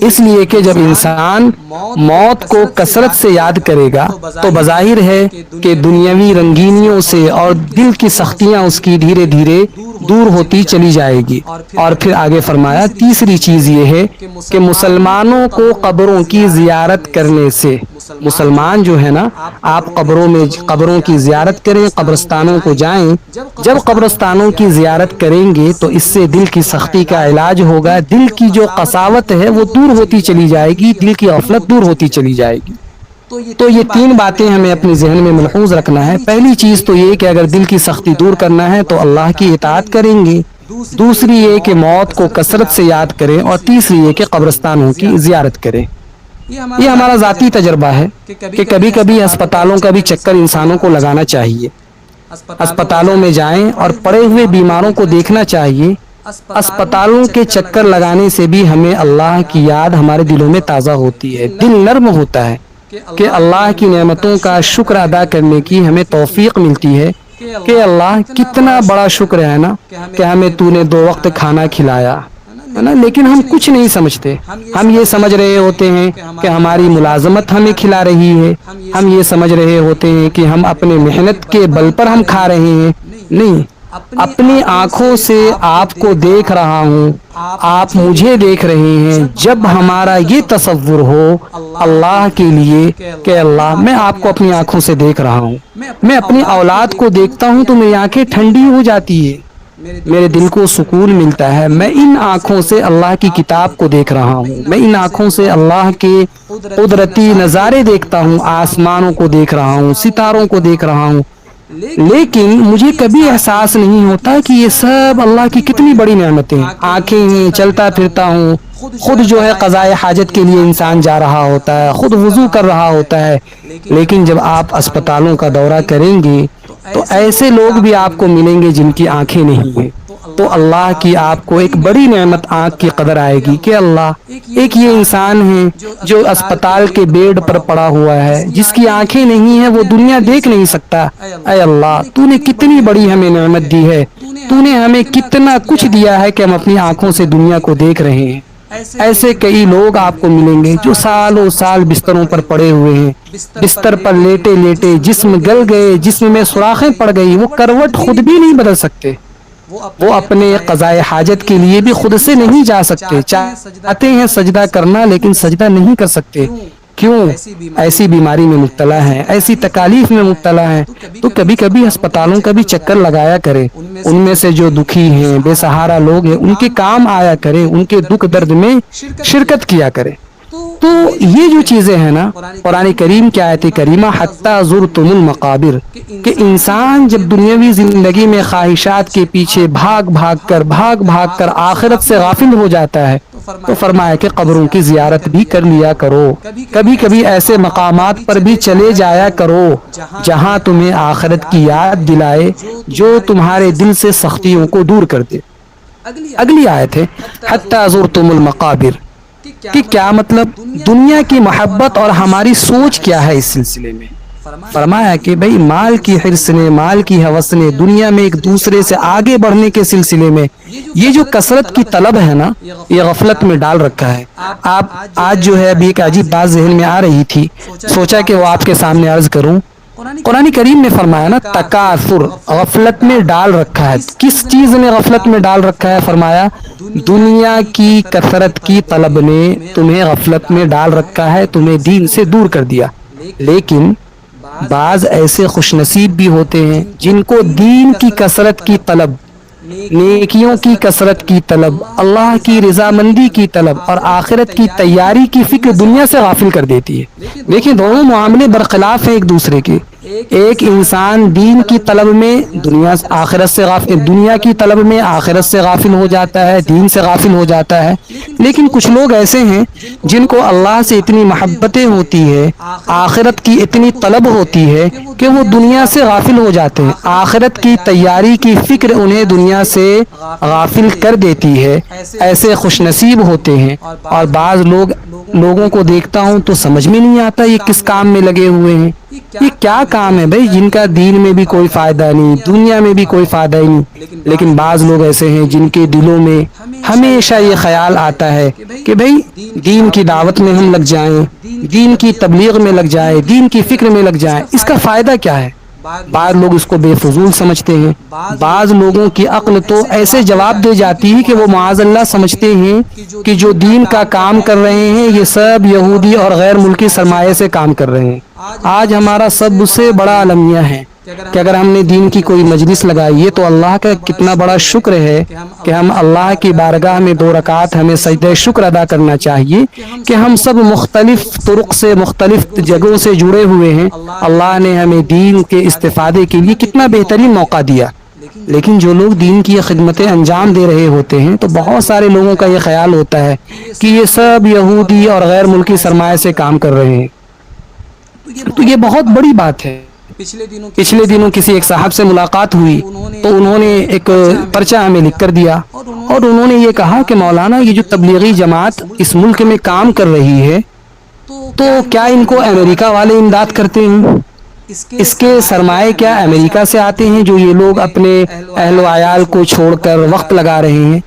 اس لیے کہ جب انسان موت کو کثرت سے یاد کرے گا تو بظاہر ہے کہ دنیاوی رنگینیوں سے اور دل کی سختیاں اس کی دھیرے دھیرے دور ہوتی چلی جائے گی۔ اور پھر آگے فرمایا تیسری چیز یہ ہے کہ مسلمانوں کو قبروں کی زیارت کرنے سے، مسلمان جو ہے نا، آپ قبروں کی زیارت کریں، قبرستانوں کو جائیں۔ جب قبرستانوں کی زیارت کریں گے تو اس سے دل کی سختی کا علاج ہوگا، دل کی جو قساوت ہے وہ دور ہوتی چلی جائے گی، دل کی غفلت دور ہوتی چلی جائے گی۔ تو یہ تین باتیں ہمیں اپنے ذہن میں ملحوظ رکھنا ہے۔ پہلی چیز تو یہ کہ اگر دل کی سختی دور کرنا ہے تو اللہ کی اطاعت کریں گے، دوسری یہ کہ موت کو کثرت سے یاد کریں، اور تیسری یہ کہ قبرستانوں کی زیارت کریں۔ یہ ہمارا ذاتی تجربہ ہے کہ کبھی کبھی ہسپتالوں کا بھی چکر انسانوں کو لگانا چاہیے، ہسپتالوں میں جائیں اور پڑے ہوئے بیماروں کو دیکھنا چاہیے۔ اسپتالوں کے چکر لگانے سے بھی ہمیں اللہ کی یاد ہمارے دلوں میں تازہ ہوتی ہے، دل نرم ہوتا ہے کہ اللہ کی نعمتوں کا شکر ادا کرنے کی ہمیں توفیق ملتی ہے کہ اللہ کتنا بڑا شکر ہے نا کہ ہمیں تو نے 2 وقت کھانا کھلایا ہے نا۔ لیکن ہم کچھ نہیں سمجھتے، ہم یہ سمجھ رہے ہوتے ہیں کہ ہماری ملازمت ہمیں کھلا رہی ہے، ہم یہ سمجھ رہے ہوتے ہیں کہ ہم اپنے محنت کے بل پر ہم کھا رہے ہیں۔ نہیں، اپنی آنکھوں سے آپ کو دیکھ رہا ہوں، آپ مجھے دیکھ رہے ہیں۔ جب ہمارا یہ تصور ہو اللہ کے لیے کہ اللہ میں آپ کو اپنی آنکھوں سے دیکھ رہا ہوں، میں اپنی اولاد کو دیکھتا ہوں تو میری آنکھیں ٹھنڈی ہو جاتی ہے، میرے دل کو سکون ملتا ہے۔ میں ان آنکھوں سے اللہ کی کتاب کو دیکھ رہا ہوں، میں ان آنکھوں سے اللہ کے قدرتی نظارے دیکھتا ہوں، آسمانوں کو دیکھ رہا ہوں، ستاروں کو دیکھ رہا ہوں۔ لیکن مجھے کبھی احساس نہیں ہوتا کہ یہ سب اللہ کی کتنی بڑی نعمتیں ہیں۔ آنکھیں ہیں، چلتا پھرتا ہوں، خود جو ہے قضائے حاجت کے لیے انسان جا رہا ہوتا ہے، خود وضو کر رہا ہوتا ہے۔ لیکن جب آپ اسپتالوں کا دورہ کریں گے تو ایسے لوگ بھی آپ کو ملیں گے جن کی آنکھیں نہیں ہیں۔ تو اللہ کی آپ کو ایک بڑی نعمت آنکھ کی قدر آئے گی کہ اللہ ایک یہ انسان ہے جو اسپتال کے بیڈ پر پڑا ہوا ہے، جس کی آنکھیں نہیں ہیں، وہ دنیا دیکھ نہیں سکتا۔ اے اللہ، تو نے کتنی بڑی ہمیں نعمت دی ہے، تو نے ہمیں کتنا کچھ دیا ہے کہ ہم اپنی آنکھوں سے دنیا کو دیکھ رہے ہیں۔ ایسے کئی لوگ آپ کو ملیں گے جو سالوں سال بستروں پر پڑے ہوئے ہیں، بستر پر لیٹے لیٹے جسم گل گئے، جسم میں سوراخیں پڑ گئی، وہ کروٹ خود بھی نہیں بدل سکتے، وہ اپنے قضائے حاجت کے لیے بھی خود سے نہیں جا سکتے، چاہتے ہیں سجدہ کرنا لیکن سجدہ نہیں کر سکتے۔ کیوں؟ ایسی بیماری میں مبتلا ہیں، ایسی تکالیف میں مبتلا ہیں۔ تو کبھی کبھی ہسپتالوں کا بھی چکر لگایا کرے، ان میں سے جو دکھی ہیں، بے سہارا لوگ ہیں، ان کے کام آیا کرے، ان کے دکھ درد میں شرکت کیا کرے۔ تو یہ جو چیزیں ہیں نا، قرآن کریم کی آیت کریمہ حتی زرتم المقابر، کہ انسان جب دنیاوی زندگی میں خواہشات کے پیچھے بھاگ بھاگ کر آخرت سے غافل ہو جاتا ہے تو فرمایا کہ قبروں کی زیارت بھی کر لیا کرو، کبھی کبھی ایسے مقامات پر بھی چلے جایا کرو جہاں تمہیں آخرت کی یاد دلائے، جو تمہارے دل سے سختیوں کو دور کر دے۔ اگلی آیت ہے حتی زرتم المقابر، کہ کیا مطلب؟ دنیا کی محبت اور ہماری سوچ کیا ہے اس سلسلے میں؟ فرمایا کہ بھئی مال کی حرص نے، مال کی ہوس نے دنیا میں ایک دوسرے سے آگے بڑھنے کے سلسلے میں یہ جو کثرت کی طلب ہے نا، یہ غفلت میں ڈال رکھا ہے۔ آپ آج جو ہے ابھی ایک عجیب بات ذہن میں آ رہی تھی، سوچا کہ وہ آپ کے سامنے عرض کروں۔ قرآن کریم نے فرمایا نا تکاثر، غفلت میں ڈال رکھا ہے۔ کس چیز نے غفلت میں ڈال رکھا ہے؟ فرمایا دنیا کی کثرت کی طلب نے تمہیں غفلت میں ڈال رکھا ہے، تمہیں دین سے دور کر دیا۔ لیکن بعض ایسے خوش نصیب بھی ہوتے ہیں جن کو دین کی کثرت کی طلب، نیکیوں کی کثرت کی طلب، اللہ کی رضامندی کی طلب اور آخرت کی تیاری کی فکر دنیا سے غافل کر دیتی ہے۔ دیکھیں دونوں معاملے برخلاف ہیں ایک دوسرے کے۔ ایک انسان دین کی طلب میں دنیا کی طلب میں آخرت سے غافل ہو جاتا ہے، دین سے غافل ہو جاتا ہے. لیکن کچھ لوگ ایسے ہیں جن کو اللہ سے اتنی محبتیں ہوتی ہے، آخرت کی اتنی طلب ہوتی ہے کہ وہ دنیا سے غافل ہو جاتے ہیں. آخرت کی تیاری کی فکر انہیں دنیا سے غافل کر دیتی ہے. ایسے خوش نصیب ہوتے ہیں. اور بعض لوگوں کو دیکھتا ہوں تو سمجھ میں نہیں آتا یہ کس کام میں لگے ہوئے ہیں. یہ کیا کام ہے بھائی جن کا دین میں بھی کوئی فائدہ نہیں، دنیا میں بھی کوئی فائدہ ہی نہیں. لیکن بعض لوگ ایسے ہیں جن کے دلوں میں ہمیشہ یہ خیال آتا ہے کہ بھائی دین کی دعوت میں ہم لگ جائیں، دین کی تبلیغ میں لگ جائیں، دین کی فکر میں لگ جائیں. اس کا فائدہ کیا ہے؟ بعض لوگ اس کو بے فضول سمجھتے ہیں. بعض لوگوں کی عقل تو ایسے جواب دے جاتی ہے کہ وہ معاذ اللہ سمجھتے ہیں کہ جو دین کا کام کر رہے ہیں یہ سب یہودی اور غیر ملکی سرمایہ سے کام کر رہے ہیں. آج ہمارا سب سے بڑا المیہ ہے کہ اگر ہم نے دین کی کوئی مجلس لگائی ہے تو اللہ کا کتنا بڑا شکر ہے کہ ہم اللہ کی بارگاہ میں 2 رکعت ہمیں سجدہ شکر ادا کرنا چاہیے کہ ہم سب مختلف طرق سے، مختلف جگہوں سے جڑے ہوئے ہیں. اللہ نے ہمیں دین کے استفادے کے لیے کتنا بہترین موقع دیا. لیکن جو لوگ دین کی خدمتیں انجام دے رہے ہوتے ہیں تو بہت سارے لوگوں کا یہ خیال ہوتا ہے کہ یہ سب یہودی اور غیر ملکی سرمایہ سے کام کر رہے ہیں. تو یہ بہت بڑی بات ہے. پچھلے دنوں کسی ایک صاحب سے ملاقات ہوئی تو انہوں نے ایک پرچہ ہمیں لکھ کر دیا اور انہوں نے یہ کہا کہ مولانا یہ جو تبلیغی جماعت اس ملک میں کام کر رہی ہے تو کیا ان کو امریکہ والے امداد کرتے ہیں؟ اس کے سرمایہ کیا امریکہ سے آتے ہیں جو یہ لوگ اپنے اہل و عیال کو چھوڑ کر وقت لگا رہے ہیں؟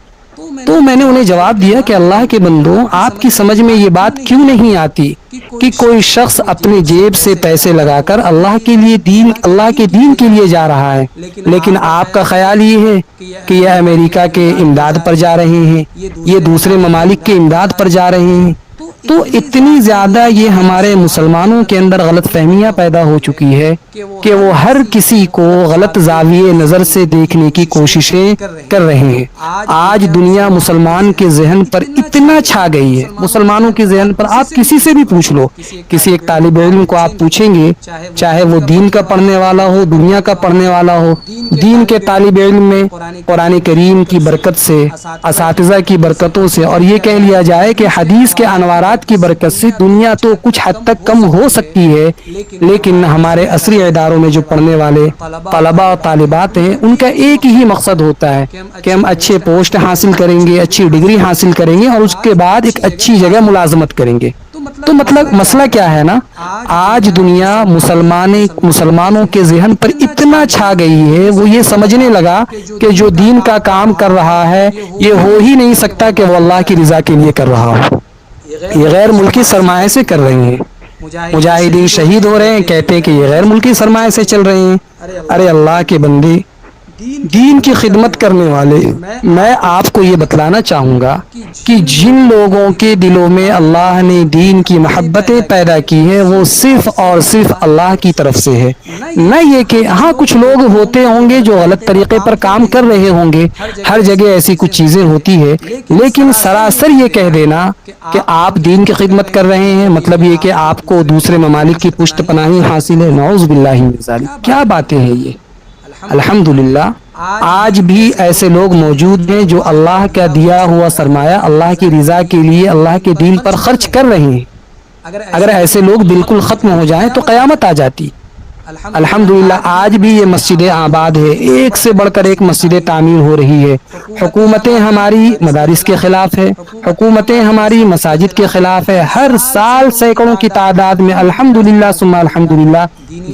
تو میں نے انہیں جواب دیا کہ اللہ کے بندو، آپ کی سمجھ میں یہ بات کیوں نہیں آتی کہ کوئی شخص اپنے جیب سے پیسے لگا کر اللہ کے دین کے لیے جا رہا ہے، لیکن آپ کا خیال یہ ہے کہ یہ امریکہ کے امداد پر جا رہے ہیں، یہ دوسرے ممالک کے امداد پر جا رہے ہیں. تو اتنی زیادہ یہ ہمارے مسلمانوں کے اندر غلط فہمیاں پیدا ہو چکی ہے کہ وہ ہر کسی کو غلط زاویے نظر سے دیکھنے کی کوششیں کر رہے ہیں. آج دنیا مسلمان کے ذہن پر اتنا چھا گئی ہے، مسلمانوں کے ذہن پر آپ کسی سے بھی پوچھ لو، کسی ایک طالب علم کو آپ پوچھیں گے، چاہے وہ دین کا پڑھنے والا ہو، دنیا کا پڑھنے والا ہو، دین کے طالب علم میں قرآن کریم کی برکت سے، اساتذہ کی برکتوں سے، اور یہ کہہ لیا جائے کہ حدیث کے انوارات کی برکت سے دنیا تو کچھ حد تک کم ہو سکتی ہے، لیکن ہمارے عصری اداروں میں جو پڑھنے والے طلباء اور طالبات ہیں ان کا ایک ہی مقصد ہوتا ہے کہ ہم اچھے پوسٹ حاصل کریں گے، اچھی ڈگری حاصل کریں گے اور اس کے بعد ایک اچھی جگہ ملازمت کریں گے. تو مطلب مسئلہ کیا ہے نا، آج دنیا مسلمانوں کے ذہن پر اتنا چھا گئی ہے، وہ یہ سمجھنے لگا کہ جو دین کا کام کر رہا ہے یہ ہو ہی نہیں سکتا کہ وہ اللہ کی رضا کے لیے کر رہا ہو. یہ غیر ملکی سرمایہ سے کر رہے ہیں. مجاہدین شہید ہو رہے ہیں، کہتے ہیں کہ یہ غیر ملکی سرمایہ سے چل رہے ہیں. ارے اللہ کے بندے، دین کی خدمت کرنے والے، میں آپ کو یہ بتلانا چاہوں گا کہ جن لوگوں کے دلوں میں اللہ نے دین کی محبتیں پیدا کی ہیں وہ صرف اور صرف اللہ کی طرف سے ہے. نہ یہ کہ ہاں کچھ لوگ ہوتے ہوں گے جو غلط طریقے پر کام کر رہے ہوں گے، ہر جگہ ایسی کچھ چیزیں ہوتی ہے، لیکن سراسر یہ کہہ دینا کہ آپ دین کی خدمت کر رہے ہیں مطلب یہ کہ آپ کو دوسرے ممالک کی پشت پناہی حاصل ہے. نعوذ باللہ من ذالک. کیا باتیں ہیں یہ؟ الحمدللہ آج بھی ایسے لوگ موجود ہیں جو اللہ کا دیا ہوا سرمایہ اللہ کی رضا کے لیے اللہ کے دین پر خرچ کر رہے ہیں. اگر ایسے لوگ بالکل ختم ہو جائیں تو قیامت آ جاتی. الحمدللہ آج بھی یہ مسجدیں آباد ہے، ایک سے بڑھ کر ایک مسجدیں تعمیر ہو رہی ہے. حکومتیں ہماری مدارس کے خلاف ہے، حکومتیں ہماری مساجد کے خلاف ہے. ہر سال سینکڑوں کی تعداد میں الحمدللہ ثم الحمدللہ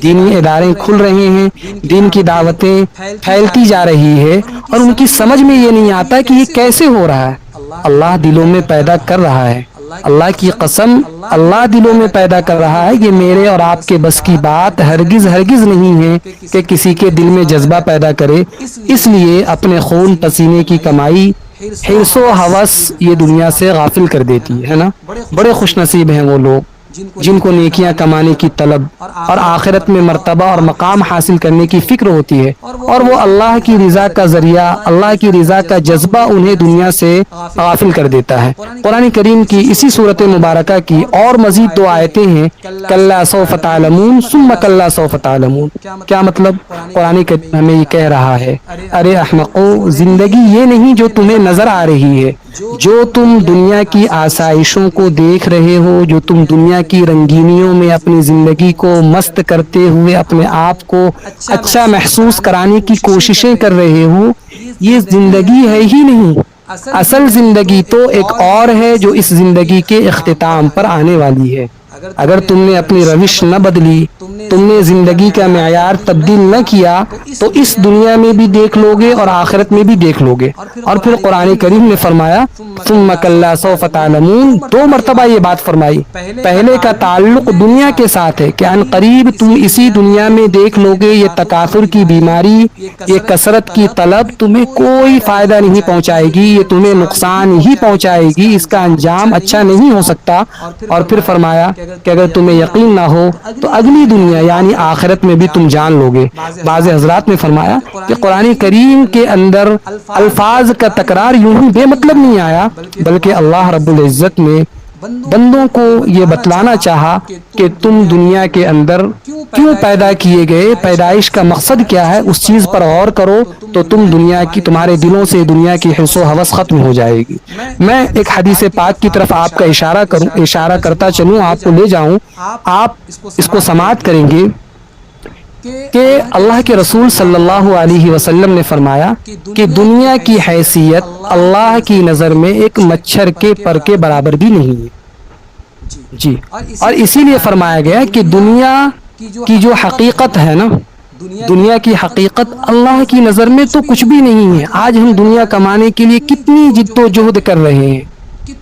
دینی ادارے کھل رہے ہیں، دین کی دعوتیں پھیلتی جا رہی ہے، اور ان کی سمجھ میں یہ نہیں آتا کہ یہ کیسے ہو رہا ہے. اللہ دلوں میں پیدا کر رہا ہے، اللہ کی قسم اللہ دلوں میں پیدا کر رہا ہے. یہ میرے اور آپ کے بس کی بات ہرگز نہیں ہے کہ کسی کے دل میں جذبہ پیدا کرے. اس لیے اپنے خون پسینے کی کمائی، حرص و ہوس یہ دنیا سے غافل کر دیتی ہے نا. بڑے خوش نصیب ہیں وہ لوگ جن کو نیکیاں کمانے کی طلب اور آخرت میں مرتبہ اور مقام حاصل کرنے کی فکر ہوتی ہے، اور وہ اللہ کی رضا کا ذریعہ، اللہ کی رضا کا جذبہ انہیں دنیا سے غافل کر دیتا ہے۔ قرآن کریم کی اسی صورت مبارکہ کی اور مزید دو آیتیں ہیں، کلا سوف تعلمون ثم کلا سوف تعلمون۔ کیا مطلب؟ قرآن کریم ہمیں یہ کہہ رہا ہے، ارے احمقو، زندگی یہ نہیں جو تمہیں نظر آ رہی ہے، جو تم دنیا کی آسائشوں کو دیکھ رہے ہو، جو تم دنیا کی رنگینیوں میں اپنی زندگی کو مست کرتے ہوئے اپنے آپ کو اچھا محسوس کرانے کی کوششیں کر رہے ہو، یہ زندگی ہے ہی نہیں۔ اصل زندگی تو ایک اور ہے جو اس زندگی کے اختتام پر آنے والی ہے۔ اگر تم نے اپنی روش نہ بدلی، تم نے زندگی کا معیار تبدیل نہ کیا، تو اس دنیا میں بھی دیکھ لو گے اور آخرت میں بھی دیکھ لو گے۔ اور پھر قرآن کریم نے فرمایا ثم کلا سوف تعلمون، دو مرتبہ یہ بات فرمائی۔ پہلے کا تعلق دنیا کے ساتھ ہے کہ ان قریب تم اسی دنیا میں دیکھ لو گے، یہ تکاثر کی بیماری، یہ کثرت کی طلب تمہیں کوئی فائدہ نہیں پہنچائے گی، یہ تمہیں نقصان ہی پہنچائے گی، اس کا انجام اچھا نہیں ہو سکتا۔ اور پھر فرمایا کہ اگر تمہیں یقین نہ ہو تو اگلی دنیا یعنی آخرت میں بھی تم جان لو گے۔ بعض حضرات نے فرمایا کہ قرآن کریم کے اندر الفاظ کا تکرار یوں ہی بے مطلب نہیں آیا، بلکہ اللہ رب العزت نے بندوں کو یہ بتلانا چاہا کہ تم دنیا کے اندر کیوں پیدا کیے گئے، پیدائش کا مقصد کیا ہے، اس چیز پر غور کرو تو تمہارے دلوں سے دنیا کی حرص و ہوس ختم ہو جائے گی۔ میں ایک حدیث پاک کی طرف آپ کا اشارہ کرتا چلوں، آپ کو لے جاؤں، آپ اس کو سماعت کریں گے کہ اللہ کے رسول صلی اللہ علیہ وسلم نے فرمایا کہ دنیا کی حیثیت اللہ کی نظر میں ایک مچھر کے پر کے برابر بھی نہیں ہے۔ جی، اور اسی لیے فرمایا گیا کہ دنیا کی جو حقیقت ہے نا، دنیا کی حقیقت اللہ کی نظر میں تو کچھ بھی نہیں ہے۔ آج ہم دنیا کمانے کے لیے کتنی جد و جہد کر رہے ہیں،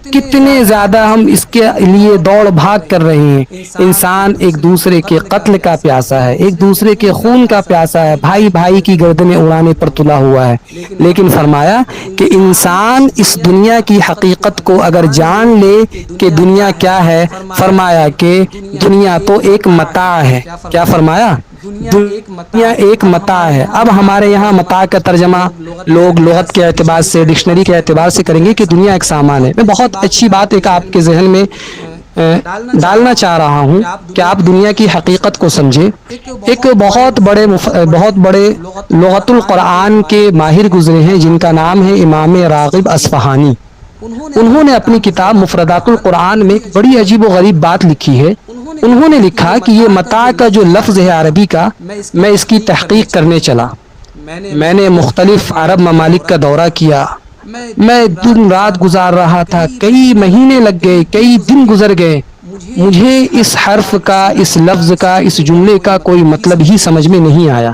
کتنے زیادہ ہم اس کے لیے دوڑ بھاگ کر رہے ہیں۔ انسان ایک دوسرے کے قتل کا پیاسا ہے، ایک دوسرے کے خون کا پیاسا ہے، بھائی بھائی کی گردنیں اڑانے پر تلا ہوا ہے۔ لیکن فرمایا کہ انسان اس دنیا کی حقیقت کو اگر جان لے کہ دنیا کیا ہے، فرمایا کہ دنیا تو ایک متاع ہے۔ کیا فرمایا؟ دنیا ایک متاع ہے۔ اب ہمارے یہاں متاع کا ترجمہ لوگ لغت کے اعتبار سے، ڈکشنری کے اعتبار سے کریں گے کہ دنیا ایک سامان ہے۔ میں بہت اچھی بات ایک آپ کے ذہن میں ڈالنا چاہ رہا ہوں کہ آپ دنیا کی حقیقت کو سمجھیں۔ ایک بہت بڑے لغت القرآن کے ماہر گزرے ہیں جن کا نام ہے امام راغب اصفہانی۔ انہوں نے اپنی کتاب مفردات القرآن میں ایک بڑی عجیب و غریب بات لکھی ہے۔ انہوں نے لکھا کہ یہ متاع کا جو لفظ ہے عربی کا، میں اس کی تحقیق کرنے چلا۔ میں نے مختلف عرب ممالک کا دورہ کیا، میں دن رات گزار رہا تھا، کئی مہینے لگ گئے، کئی دن گزر گئے، مجھے اس حرف کا، اس لفظ کا، اس جملے کا کوئی مطلب ہی سمجھ میں نہیں آیا۔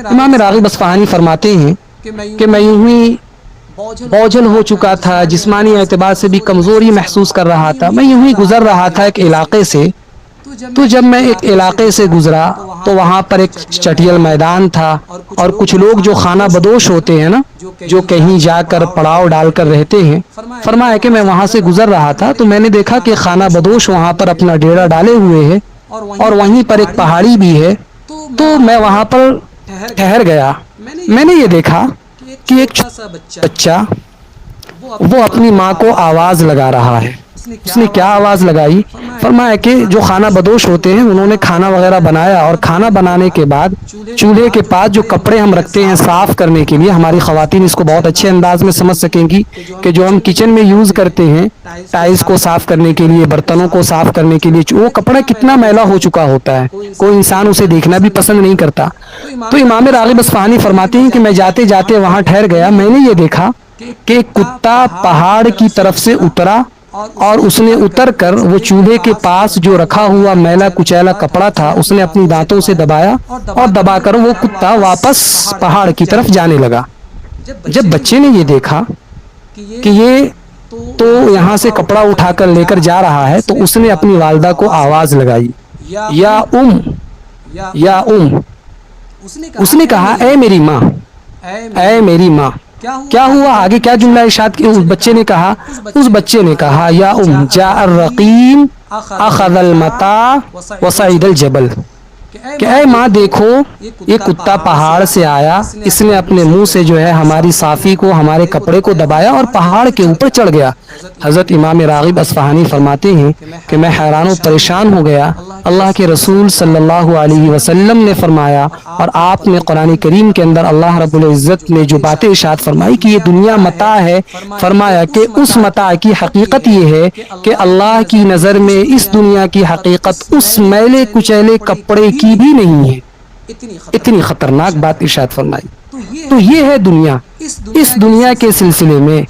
امام راغب اصفہانی فرماتے ہیں کہ میں یوں ہی بوجھل ہو چکا تھا، جسمانی اعتبار سے بھی کمزوری محسوس کر رہا تھا۔ میں یوں ہی گزر رہا تھا ایک علاقے سے، تو جب میں ایک علاقے سے گزرا تو وہاں پر ایک چٹیل میدان تھا، اور کچھ لوگ جو خانہ بدوش ہوتے ہیں نا، جو کہیں جا کر پڑاؤ ڈال کر رہتے ہیں، فرمایا کہ میں وہاں سے گزر رہا تھا تو میں نے دیکھا کہ خانہ بدوش وہاں پر اپنا ڈیرا ڈالے ہوئے ہے، اور وہیں پر ایک پہاڑی بھی ہے۔ تو میں وہاں پر ٹھہر گیا۔ میں نے یہ دیکھا کہ ایک بچہ وہ اپنی ماں کو آواز لگا رہا ہے۔ اس نے کیا آواز لگائی؟ فرمایا کہ جو خانہ بدوش ہوتے ہیں انہوں نے کھانا وغیرہ بنایا، اور کھانا بنانے کے بعد چولہے کے پاس جو کپڑے ہم رکھتے ہیں صاف کرنے کے لیے، ہماری خواتین اس کو بہت اچھے انداز میں سمجھ سکیں گی کہ جو ہم کچن میں یوز کرتے ہیں ٹائلز کو صاف کرنے کے لیے، برتنوں کو صاف کرنے کے لیے، وہ کپڑا کتنا میلا ہو چکا ہوتا ہے، کوئی انسان اسے دیکھنا بھی پسند نہیں کرتا۔ تو امام راغب اصفہانی فرماتے ہیں کہ میں جاتے جاتے وہاں ٹھہر گیا۔ میں نے یہ دیکھا کہ ایک کتا پہاڑ کی طرف سے اترا، اور اس نے اتر کر وہ چولہے کے پاس جو رکھا ہوا میلا کچیلا کپڑا تھا اس نے اپنی دانتوں سے دبایا، اور دبا کر وہ کتا واپس پہاڑ کی طرف جانے لگا۔ جب بچے نے یہ دیکھا کہ یہ تو یہاں سے کپڑا اٹھا کر لے کر جا رہا ہے، تو اس نے اپنی والدہ کو آواز لگائی، یا ام، یا ام۔ اس نے کہا اے میری ماں، اے میری ماں۔ کیا ہوا؟ آگے کیا جملہ ارشاد کیا؟ اس بچے نے کہا یا ام جاء الرقیم اخذ المتاع وصعد الجبل، کہ اے ماں دیکھو یہ کتا پہاڑ سے آیا، اس نے اپنے منہ سے جو ہے ہماری صافی کو، ہمارے کپڑے کو دبایا اور پہاڑ کے اوپر چڑھ گیا۔ حضرت امام راغب اصفہانی فرماتے ہیں کہ میں حیران و پریشان ہو گیا۔ اللہ کے رسول صلی اللہ علیہ وسلم نے فرمایا اور آپ نے قرآن کریم کے اندر اللہ رب العزت نے جو باتیں ارشاد فرمائی کہ یہ دنیا متاع ہے، فرمایا کہ اس متاع کی حقیقت یہ ہے کہ اللہ کی نظر میں اس دنیا کی حقیقت اس میلے کچیلے کپڑے کی بھی نہیں ہے۔ اتنی خطرناک بات ارشاد فرمائی۔ تو یہ ہے دنیا۔ اس دنیا کے سلسلے میں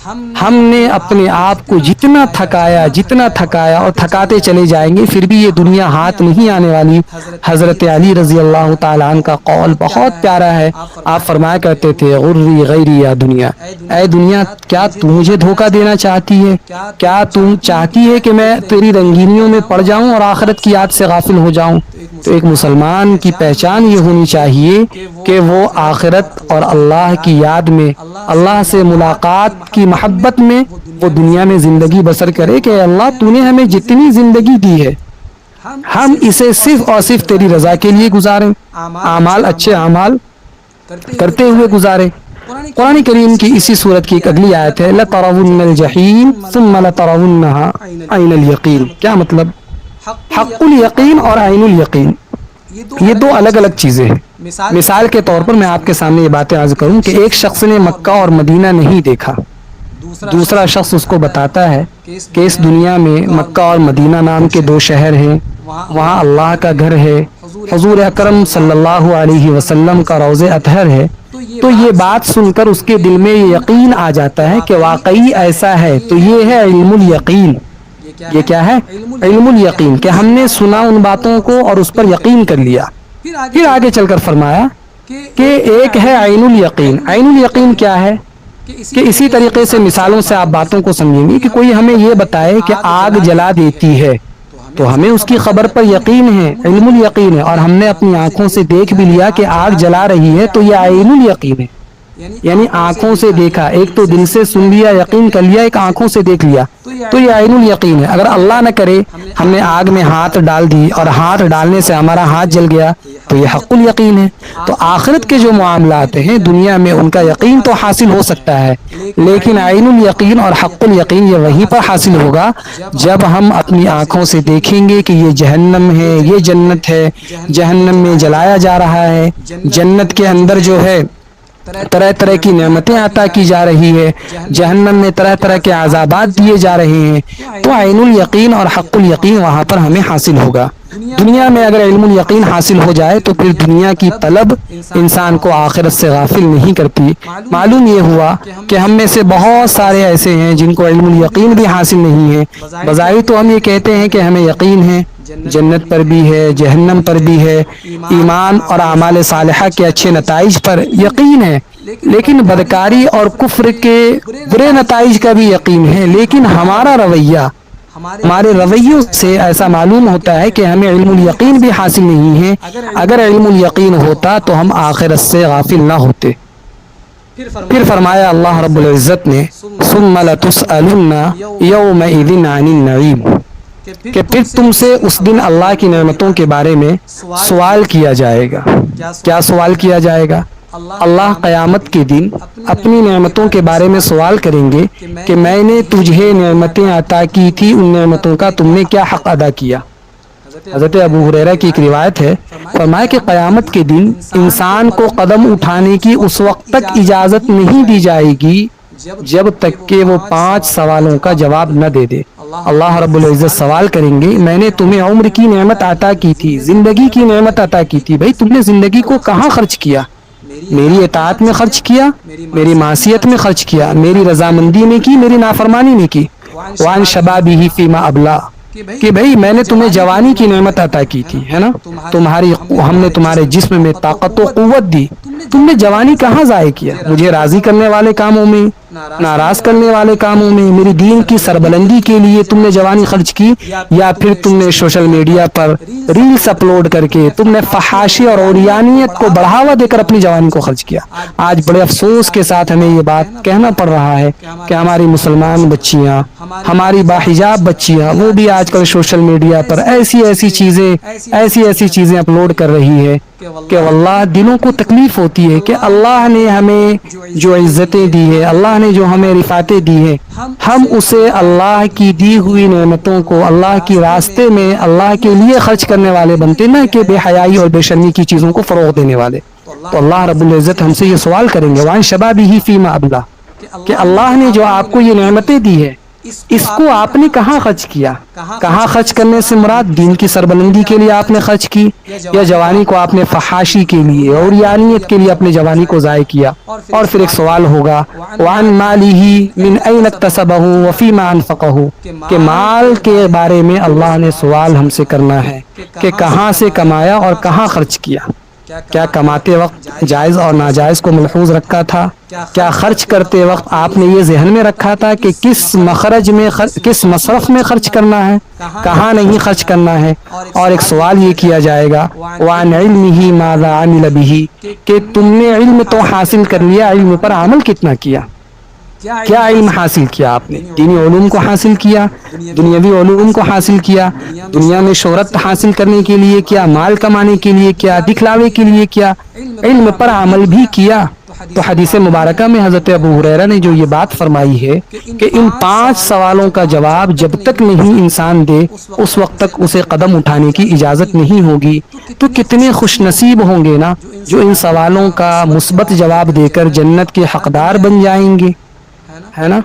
ہم نے اپنے آپ کو جتنا تھکایا اور تھکاتے چلے جائیں گے، پھر بھی یہ دنیا ہاتھ نہیں آنے والی۔ حضرت علی رضی اللہ تعالیٰ عنہ کا قول بہت پیارا ہے۔ آپ فرمایا کرتے تھے غری غیری یا دنیا، اے دنیا کیا تو مجھے دھوکہ دینا چاہتی ہے؟ کیا تم چاہتی ہے کہ میں تیری رنگینیوں میں پڑ جاؤں اور آخرت کی یاد سے غافل ہو جاؤں؟ تو ایک مسلمان کی پہچان یہ ہونی چاہیے کہ وہ آخرت اور اللہ کی یاد میں، اللہ سے ملاقات کی محبت میں وہ دنیا میں زندگی بسر کرے کہ اللہ تو نے ہمیں جتنی زندگی دی ہے ہم اسے صرف اور صرف تیری رضا کے لیے گزاریں، اعمال اچھے اعمال کرتے ہوئے گزاریں۔ قرآن کریم کی اسی صورت کی ایک اگلی آیت ہے لَتَرَوُنَّ الْجَحِيمَ ثُمَّ لَتَرَوُنَّهَا عَيْنَ الْيَقِينِ۔ کیا مطلب؟ حق الیقین اور عین الیقین یہ دو الگ الگ چیزیں ہیں۔ مثال کے طور پر میں آپ کے سامنے یہ باتیں عرض کروں کہ ایک شخص نے مکہ اور مدینہ نہیں دیکھا، دوسرا شخص اس کو بتاتا ہے کہ اس دنیا میں مکہ اور مدینہ نام کے دو شہر ہیں، وہاں اللہ کا گھر ہے، حضور اکرم صلی اللہ علیہ وسلم کا روضہ اطہر ہے۔ تو یہ بات سن کر اس کے دل میں یہ یقین آ جاتا ہے کہ واقعی ایسا ہے۔ تو یہ ہے علم الیقین۔ یہ کیا ہے؟ علم الیقین، کہ ہم نے سنا ان باتوں کو اور اس پر یقین کر لیا۔ پھر آگے چل کر فرمایا کہ ایک ہے عین الیقین۔ عین الیقین کیا ہے؟ کہ اسی طریقے سے مثالوں سے آپ باتوں کو سمجھیں گے کہ کوئی ہمیں یہ بتائے کہ آگ جلا دیتی ہے تو ہمیں اس کی خبر پر یقین ہے، علم الیقین ہے، اور ہم نے اپنی آنکھوں سے دیکھ بھی لیا کہ آگ جلا رہی ہے تو یہ عین الیقین ہے۔ یعنی آنکھوں سے دیکھا، ایک تو دل سے سن لیا، یقین کر لیا، ایک آنکھوں سے دیکھ لیا، تو یہ عین الیقین ہے۔ اگر اللہ نہ کرے ہم نے آگ میں ہاتھ ڈال دی اور ہاتھ ڈالنے سے ہمارا ہاتھ جل گیا تو یہ حق الیقین ہے۔ تو آخرت کے جو معاملات ہیں دنیا میں ان کا یقین تو حاصل ہو سکتا ہے، لیکن عین الیقین اور حق الیقین یہ وہیں پر حاصل ہوگا جب ہم اپنی آنکھوں سے دیکھیں گے کہ یہ جہنم ہے، یہ جنت ہے، جہنم میں جلایا جا رہا ہے، جنت کے اندر جو ہے طرح طرح کی نعمتیں عطا کی جا رہی ہے، جہنم میں طرح طرح کے عذابات دیے جا رہے ہیں۔ تو عین الیقین اور حق الیقین وہاں پر ہمیں حاصل ہوگا۔ دنیا میں اگر علم الیقین حاصل ہو جائے تو پھر دنیا کی طلب انسان کو آخرت سے غافل نہیں کرتی۔ معلوم یہ ہوا کہ ہم میں سے بہت سارے ایسے ہیں جن کو علم الیقین بھی حاصل نہیں ہے۔ بظاہر تو ہم یہ کہتے ہیں کہ ہمیں یقین ہے، جنت پر بھی ہے، جہنم پر بھی ہے، ایمان اور اعمال صالحہ کے اچھے نتائج پر یقین ہے، لیکن بدکاری اور کفر کے برے نتائج کا بھی یقین ہے۔ لیکن ہمارا رویہ، ہمارے رویوں سے ایسا معلوم ہوتا ہے کہ ہمیں علم الیقین بھی حاصل نہیں ہے۔ اگر علم الیقین ہوتا تو ہم آخرت سے غافل نہ ہوتے۔ پھر فرمایا اللہ رب العزت نے ثم لتسألن یومئذ عن النعیم، کہ پھر تم سے اس دن اللہ کی نعمتوں کے بارے میں سوال کیا جائے گا۔ کیا سوال کیا جائے گا؟ اللہ قیامت کے دن اپنی نعمتوں کے بارے میں سوال کریں گے کہ میں نے تجھے نعمتیں عطا کی تھی، ان نعمتوں کا تم نے کیا حق ادا کیا؟ حضرت ابو ہریرہ کی ایک روایت ہے، فرمایا کہ قیامت کے دن انسان کو قدم اٹھانے کی اس وقت تک اجازت نہیں دی جائے گی جب تک کہ وہ 5 سوالوں کا جواب نہ دے دے۔ اللہ رب العزت سوال کریں گے میں نے تمہیں عمر کی نعمت عطا کی تھی، زندگی کی نعمت عطا کی تھی، بھائی تم نے زندگی کو کہاں خرچ کیا؟ میری اطاعت میں خرچ کیا، میری معصیت میں خرچ کیا، میری رضامندی میں کی، میری نافرمانی میں کی۔ وان شبابہ فیما ابلا، کہ بھئی میں نے تمہیں جوانی کی نعمت عطا کی تھی، ہے نا، ہم نے تمہارے جسم میں طاقت و قوت دی، تم نے جوانی کہاں ضائع کیا؟ مجھے راضی کرنے والے کاموں میں، ناراض کرنے والے کاموں میں، میری دین کی سربلندی کے لیے تم نے جوانی خرچ کی، یا پھر تم نے سوشل میڈیا پر ریلز اپلوڈ کر کے تم نے فحاشی اور عریانیت کو بڑھاوا دے کر اپنی جوانی کو خرچ کیا؟ آج بڑے افسوس کے ساتھ ہمیں یہ بات کہنا پڑ رہا ہے کہ ہماری مسلمان بچیاں، ہماری باحجاب بچیاں، وہ بھی آج کل سوشل میڈیا پر ایسی ایسی چیزیں اپلوڈ کر رہی ہے کہ واللہ دلوں کو تکلیف ہوتی ہے کہ اللہ نے ہمیں جو عزتیں دی ہے، اللہ نے جو ہمیں رفعتیں دی ہے، ہم اسے اللہ کی دی ہوئی نعمتوں کو اللہ کی راستے میں اللہ کے لیے خرچ کرنے والے بنتے، نہ کہ بے حیائی اور بے شرمی کی چیزوں کو فروغ دینے والے۔ تو اللہ رب العزت ہم سے یہ سوال کریں گے، وَعَنْ شَبَابِهِ فِيمَا أَبْلَىٰ، کہ اللہ نے جو آپ کو یہ نعمتیں دی ہے اس کو آپ نے کہاں خرچ کیا؟ کہاں خرچ کرنے سے مراد دین کی سربلندی کے لیے آپ نے خرچ کی، یا جوانی کو آپ نے فحاشی کے لیے اور یانیت کے لیے اپنی جوانی کو ضائع کیا؟ اور پھر ایک سوال ہوگا، وَعَنْ مَالِهِ مِنْ أَيْنَ اكْتَسَبَهُ وَفِيمَا أَنْفَقَهُ، کہ مال کے بارے میں اللہ نے سوال ہم سے کرنا ہے کہ کہاں سے کمایا اور کہاں خرچ کیا؟ کیا کماتے وقت جائز اور ناجائز کو ملحوظ رکھا تھا؟ کیا خرچ کرتے وقت آپ نے یہ ذہن میں رکھا تھا کہ کس مخرج میں کس مصرف میں خرچ کرنا ہے، کہاں نہیں خرچ کرنا ہے؟ اور ایک سوال یہ کیا جائے گا، وَعَنْ عِلْمِهِ مَاذَا عَمِلَ بِهِ، کہ تم نے علم تو حاصل کر لیا، علم پر عمل کتنا کیا؟ کیا علم حاصل کیا آپ نے؟ دینی علوم کو حاصل کیا، دنیاوی علوم کو حاصل کیا، دنیا میں شہرت حاصل کرنے کے لیے کیا، مال کمانے کے لیے کیا، دکھلاوے کے لیے کیا، علم پر عمل بھی کیا؟ تو حدیث مبارکہ میں حضرت ابو ہریرہ نے جو یہ بات فرمائی ہے کہ ان 5 سوالوں کا جواب جب تک نہیں انسان دے اس وقت تک اسے قدم اٹھانے کی اجازت نہیں ہوگی، تو کتنے خوش نصیب ہوں گے نا جو ان سوالوں کا مثبت جواب دے کر جنت کے حقدار بن جائیں گے، ہے نا،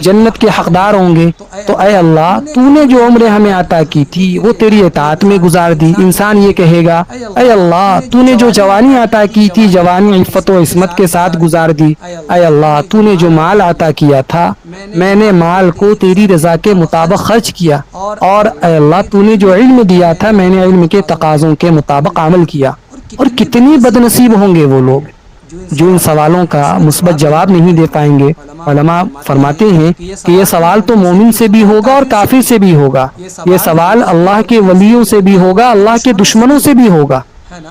جنت کے حقدار ہوں گے۔ تو اے اللہ، تو نے جو عمر ہمیں عطا کی تھی وہ تیری اطاعت میں گزار دی۔ انسان یہ کہے گا، اے اللہ، تو نے جو جوانی عطا کی تھی جوانی عفت و عصمت کے ساتھ گزار دی۔ اے اللہ، تو نے جو مال عطا کیا تھا میں نے مال کو تیری رضا کے مطابق خرچ کیا، اور اے اللہ، تو نے جو علم دیا تھا میں نے علم کے تقاضوں کے مطابق عمل کیا۔ اور کتنی بد نصیب ہوں گے وہ لوگ جو ان سوالوں کا مثبت جواب نہیں دے پائیں گے۔ علماء فرماتے ہیں کہ یہ سوال تو مومن سے بھی ہوگا اور کافر سے بھی ہوگا، یہ سوال اللہ کے ولیوں سے بھی ہوگا، اللہ کے دشمنوں سے بھی ہوگا،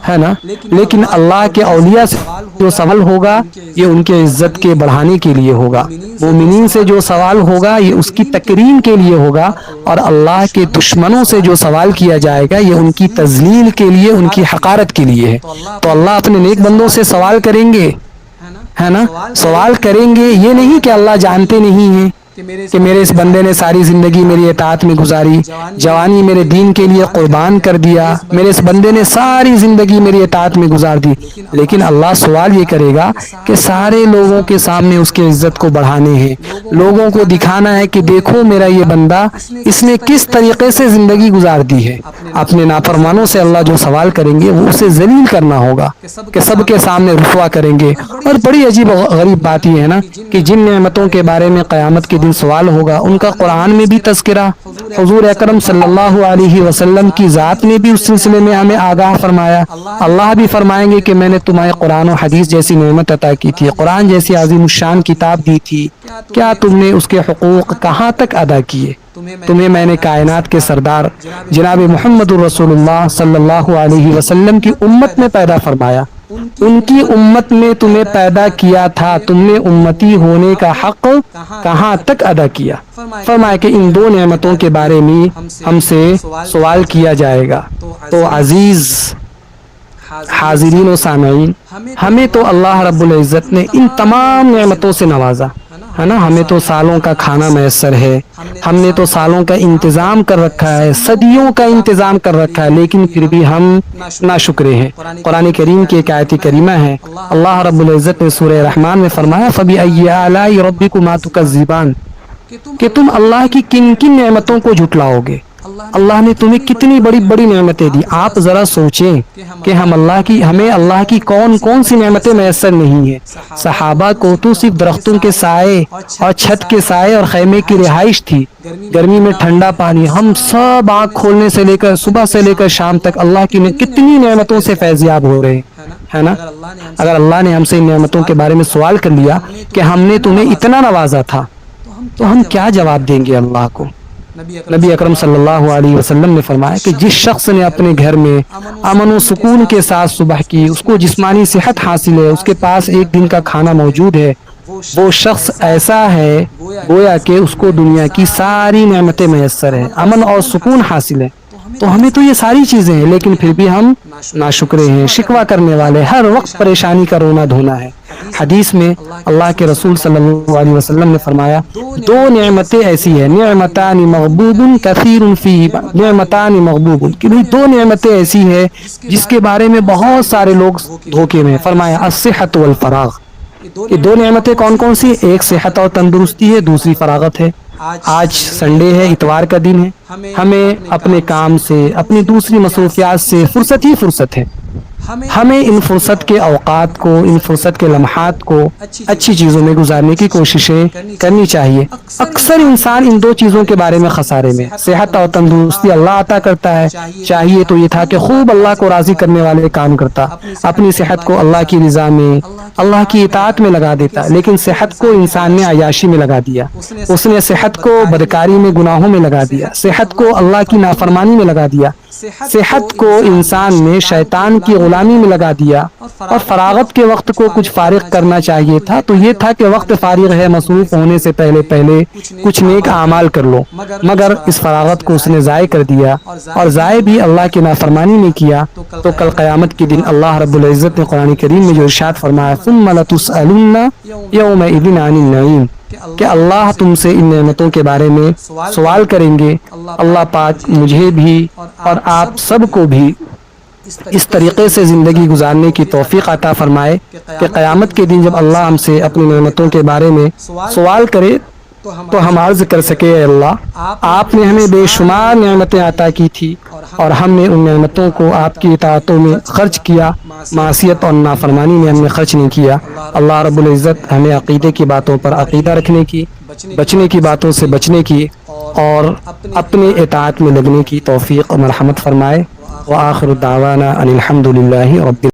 ہے نا، لیکن اللہ کے اولیاء سے جو سوال ہوگا یہ ان کے عزت کے بڑھانے کے لیے ہوگا، مومنین سے جو سوال ہوگا یہ اس کی تکریم کے لیے ہوگا، اور اللہ کے دشمنوں سے جو سوال کیا جائے گا یہ ان کی تذلیل کے لیے، ان کی حقارت کے لیے ہے۔ تو اللہ اپنے نیک بندوں سے سوال کریں گے، ہے نا، سوال کریں گے، یہ نہیں کہ اللہ جانتے نہیں ہیں کہ میرے اس بندے نے ساری زندگی میری اطاعت میں گزاری، جوانی میرے دین کے لیے قربان کر دیا، میرے اس بندے نے ساری زندگی میری اطاعت میں گزار دی، لیکن اللہ سوال یہ کرے گا کہ سارے لوگوں کے سامنے اس کی عزت کو بڑھانے ہیں، لوگوں کو دکھانا ہے کہ دیکھو میرا یہ بندہ، اس نے کس طریقے سے زندگی گزار دی ہے۔ اپنے نافرمانوں سے اللہ جو سوال کریں گے وہ اسے ذلیل کرنا ہوگا، کہ سب کے سامنے رسوا کریں گے۔ اور بڑی عجیب و غریب بات یہ ہے نا کہ جن نعمتوں کے بارے میں قیامت کے دن سوال ہوگا ان کا قرآن میں بھی تذکرہ، حضور اکرم صلی اللہ علیہ وسلم کی ذات نے بھی اس سلسلے میں ہمیں آگاہ فرمایا۔ اللہ بھی فرمائیں گے کہ میں نے تمہیں قرآن و حدیث جیسی نعمت عطا کی تھی، قرآن جیسی عظیم الشان کتاب دی تھی، کیا تم نے اس کے حقوق کہاں تک ادا کیے؟ تمہیں میں نے کائنات کے سردار جناب محمد الرسول اللہ صلی اللہ علیہ وسلم کی امت میں پیدا فرمایا، ان کی امت میں تمہیں پیدا کیا تھا، تم نے امتی ہونے کا حق کہاں تک ادا کیا؟ فرمایا کہ ان 2 نعمتوں کے بارے میں ہم سے سوال کیا جائے گا۔ تو عزیز حاضرین و سامعین، ہمیں تو اللہ رب العزت نے ان تمام نعمتوں سے نوازا، ہے نا، ہمیں تو سالوں کا کھانا میسر ہے، ہم نے تو سالوں کا انتظام کر رکھا ہے، صدیوں کا انتظام کر رکھا ہے، لیکن پھر بھی ہم ناشکرے ہیں۔ قرآن کریم کی ایک آیت کریمہ ہے، اللہ رب العزت نے سورہ رحمان میں فرمایا فَبِأَيِّ آلَاءِ رَبِّكُمَا تُكَذِّبَانِ، کہ تم اللہ کی کن کن نعمتوں کو جھٹلاؤ گے۔ اللہ نے تمہیں کتنی بڑی بڑی نعمتیں دی، آپ ذرا سوچیں کہ ہمیں اللہ کی کون کون سی نعمتیں میسر نہیں ہیں۔ صحابہ کو تو صرف درختوں کے سائے اور چھت کے سائے اور خیمے کی رہائش تھی، گرمی میں ٹھنڈا پانی، ہم سب آنکھ کھولنے سے لے کر صبح سے لے کر شام تک اللہ کی کتنی نعمتوں سے فیضیاب ہو رہے ہیں۔ ہے نا؟ اگر اللہ نے ہم سے ان نعمتوں کے بارے میں سوال کر لیا کہ ہم نے تمہیں اتنا نوازا تھا تو ہم کیا جواب دیں گے اللہ کو؟ نبی اکرم صلی اللہ علیہ وسلم نے فرمایا کہ جس شخص نے اپنے گھر میں امن و سکون کے ساتھ صبح کی، اس کو جسمانی صحت حاصل ہے، اس کے پاس ایک دن کا کھانا موجود ہے، وہ شخص ایسا ہے گویا کہ اس کو دنیا کی ساری نعمتیں میسر ہیں، امن اور سکون حاصل ہے۔ تو ہمیں تو یہ ساری چیزیں ہیں، لیکن پھر بھی ہم ناشکرے ہیں، شکوہ کرنے والے، ہر وقت پریشانی کا رونا دھونا ہے۔ حدیث میں اللہ کے رسول صلی اللہ علیہ وسلم نے فرمایا دو نعمتیں ایسی ہیں، نعمتان مغبوب کثیر فیہما، نعمتان مغبوب، کہ بھئی دو نعمتیں ایسی ہیں جس کے بارے میں بہت سارے لوگ دھوکے میں ہیں۔ فرمایا الصحت والفراغ، یہ دو نعمتیں کون کون سی؟ ایک صحت اور تندرستی ہے، دوسری فراغت ہے۔ آج سنڈے ہے، اتوار کا دن ہے، ہمیں اپنے کام سے، اپنی دوسری مصروفیات سے فرصت ہی فرصت ہے۔ ہمیں ان فرصت کے اوقات کو، ان فرصت کے لمحات کو اچھی چیزوں میں گزارنے کی کوششیں کرنی چاہیے۔ اکثر انسان ان دو چیزوں کے بارے میں خسارے میں، صحت اور تندرستی اللہ عطا کرتا ہے، چاہیے تو یہ تھا کہ خوب اللہ کو راضی کرنے والے کام کرتا، اپنی صحت کو اللہ کی رضا میں، اللہ کی اطاعت میں لگا دیتا، لیکن صحت کو انسان نے عیاشی میں لگا دیا، اس نے صحت کو بدکاری میں، گناہوں میں لگا دیا، صحت کو اللہ کی نافرمانی میں لگا دیا، صحت کو انسان نے شیطان کی غلامی میں لگا دیا، اور فراغت کے وقت کو کچھ فارغ کرنا چاہیے تھا تو یہ تھا کہ وقت فارغ ہے، مصروف ہونے سے پہلے کچھ نیک اعمال کر لو، مگر اس فراغت کو اس نے ضائع کر دیا، اور ضائع بھی اللہ کی نافرمانی میں کیا۔ تو کل قیامت کے دن اللہ رب العزت نے قرآن کریم میں جو ارشاد فرمایا ثم لتسألن یومئذ عن النعیم، کہ اللہ تم سے ان نعمتوں کے بارے میں سوال کریں گے۔ اللہ پاک مجھے بھی اور آپ سب کو بھی اس طریقے سے زندگی گزارنے کی توفیق عطا فرمائے کہ قیامت کے دن جب اللہ ہم سے اپنی نعمتوں کے بارے میں سوال کرے تو ہم عرض کر سکے اے اللہ آپ نے ہمیں بے شمار نعمتیں عطا کی تھی اور ہم نے ان نعمتوں کو آپ کی اطاعتوں میں خرچ کیا، معصیت اور نافرمانی میں ہم نے خرچ نہیں کیا۔ اللہ رب العزت ہمیں عقیدے کی باتوں پر عقیدہ رکھنے کی، بچنے کی باتوں سے بچنے کی اور اپنے اطاعت میں لگنے کی توفیق اور مرحمت فرمائے۔ وآخر دعوانا ان الحمد للہ رب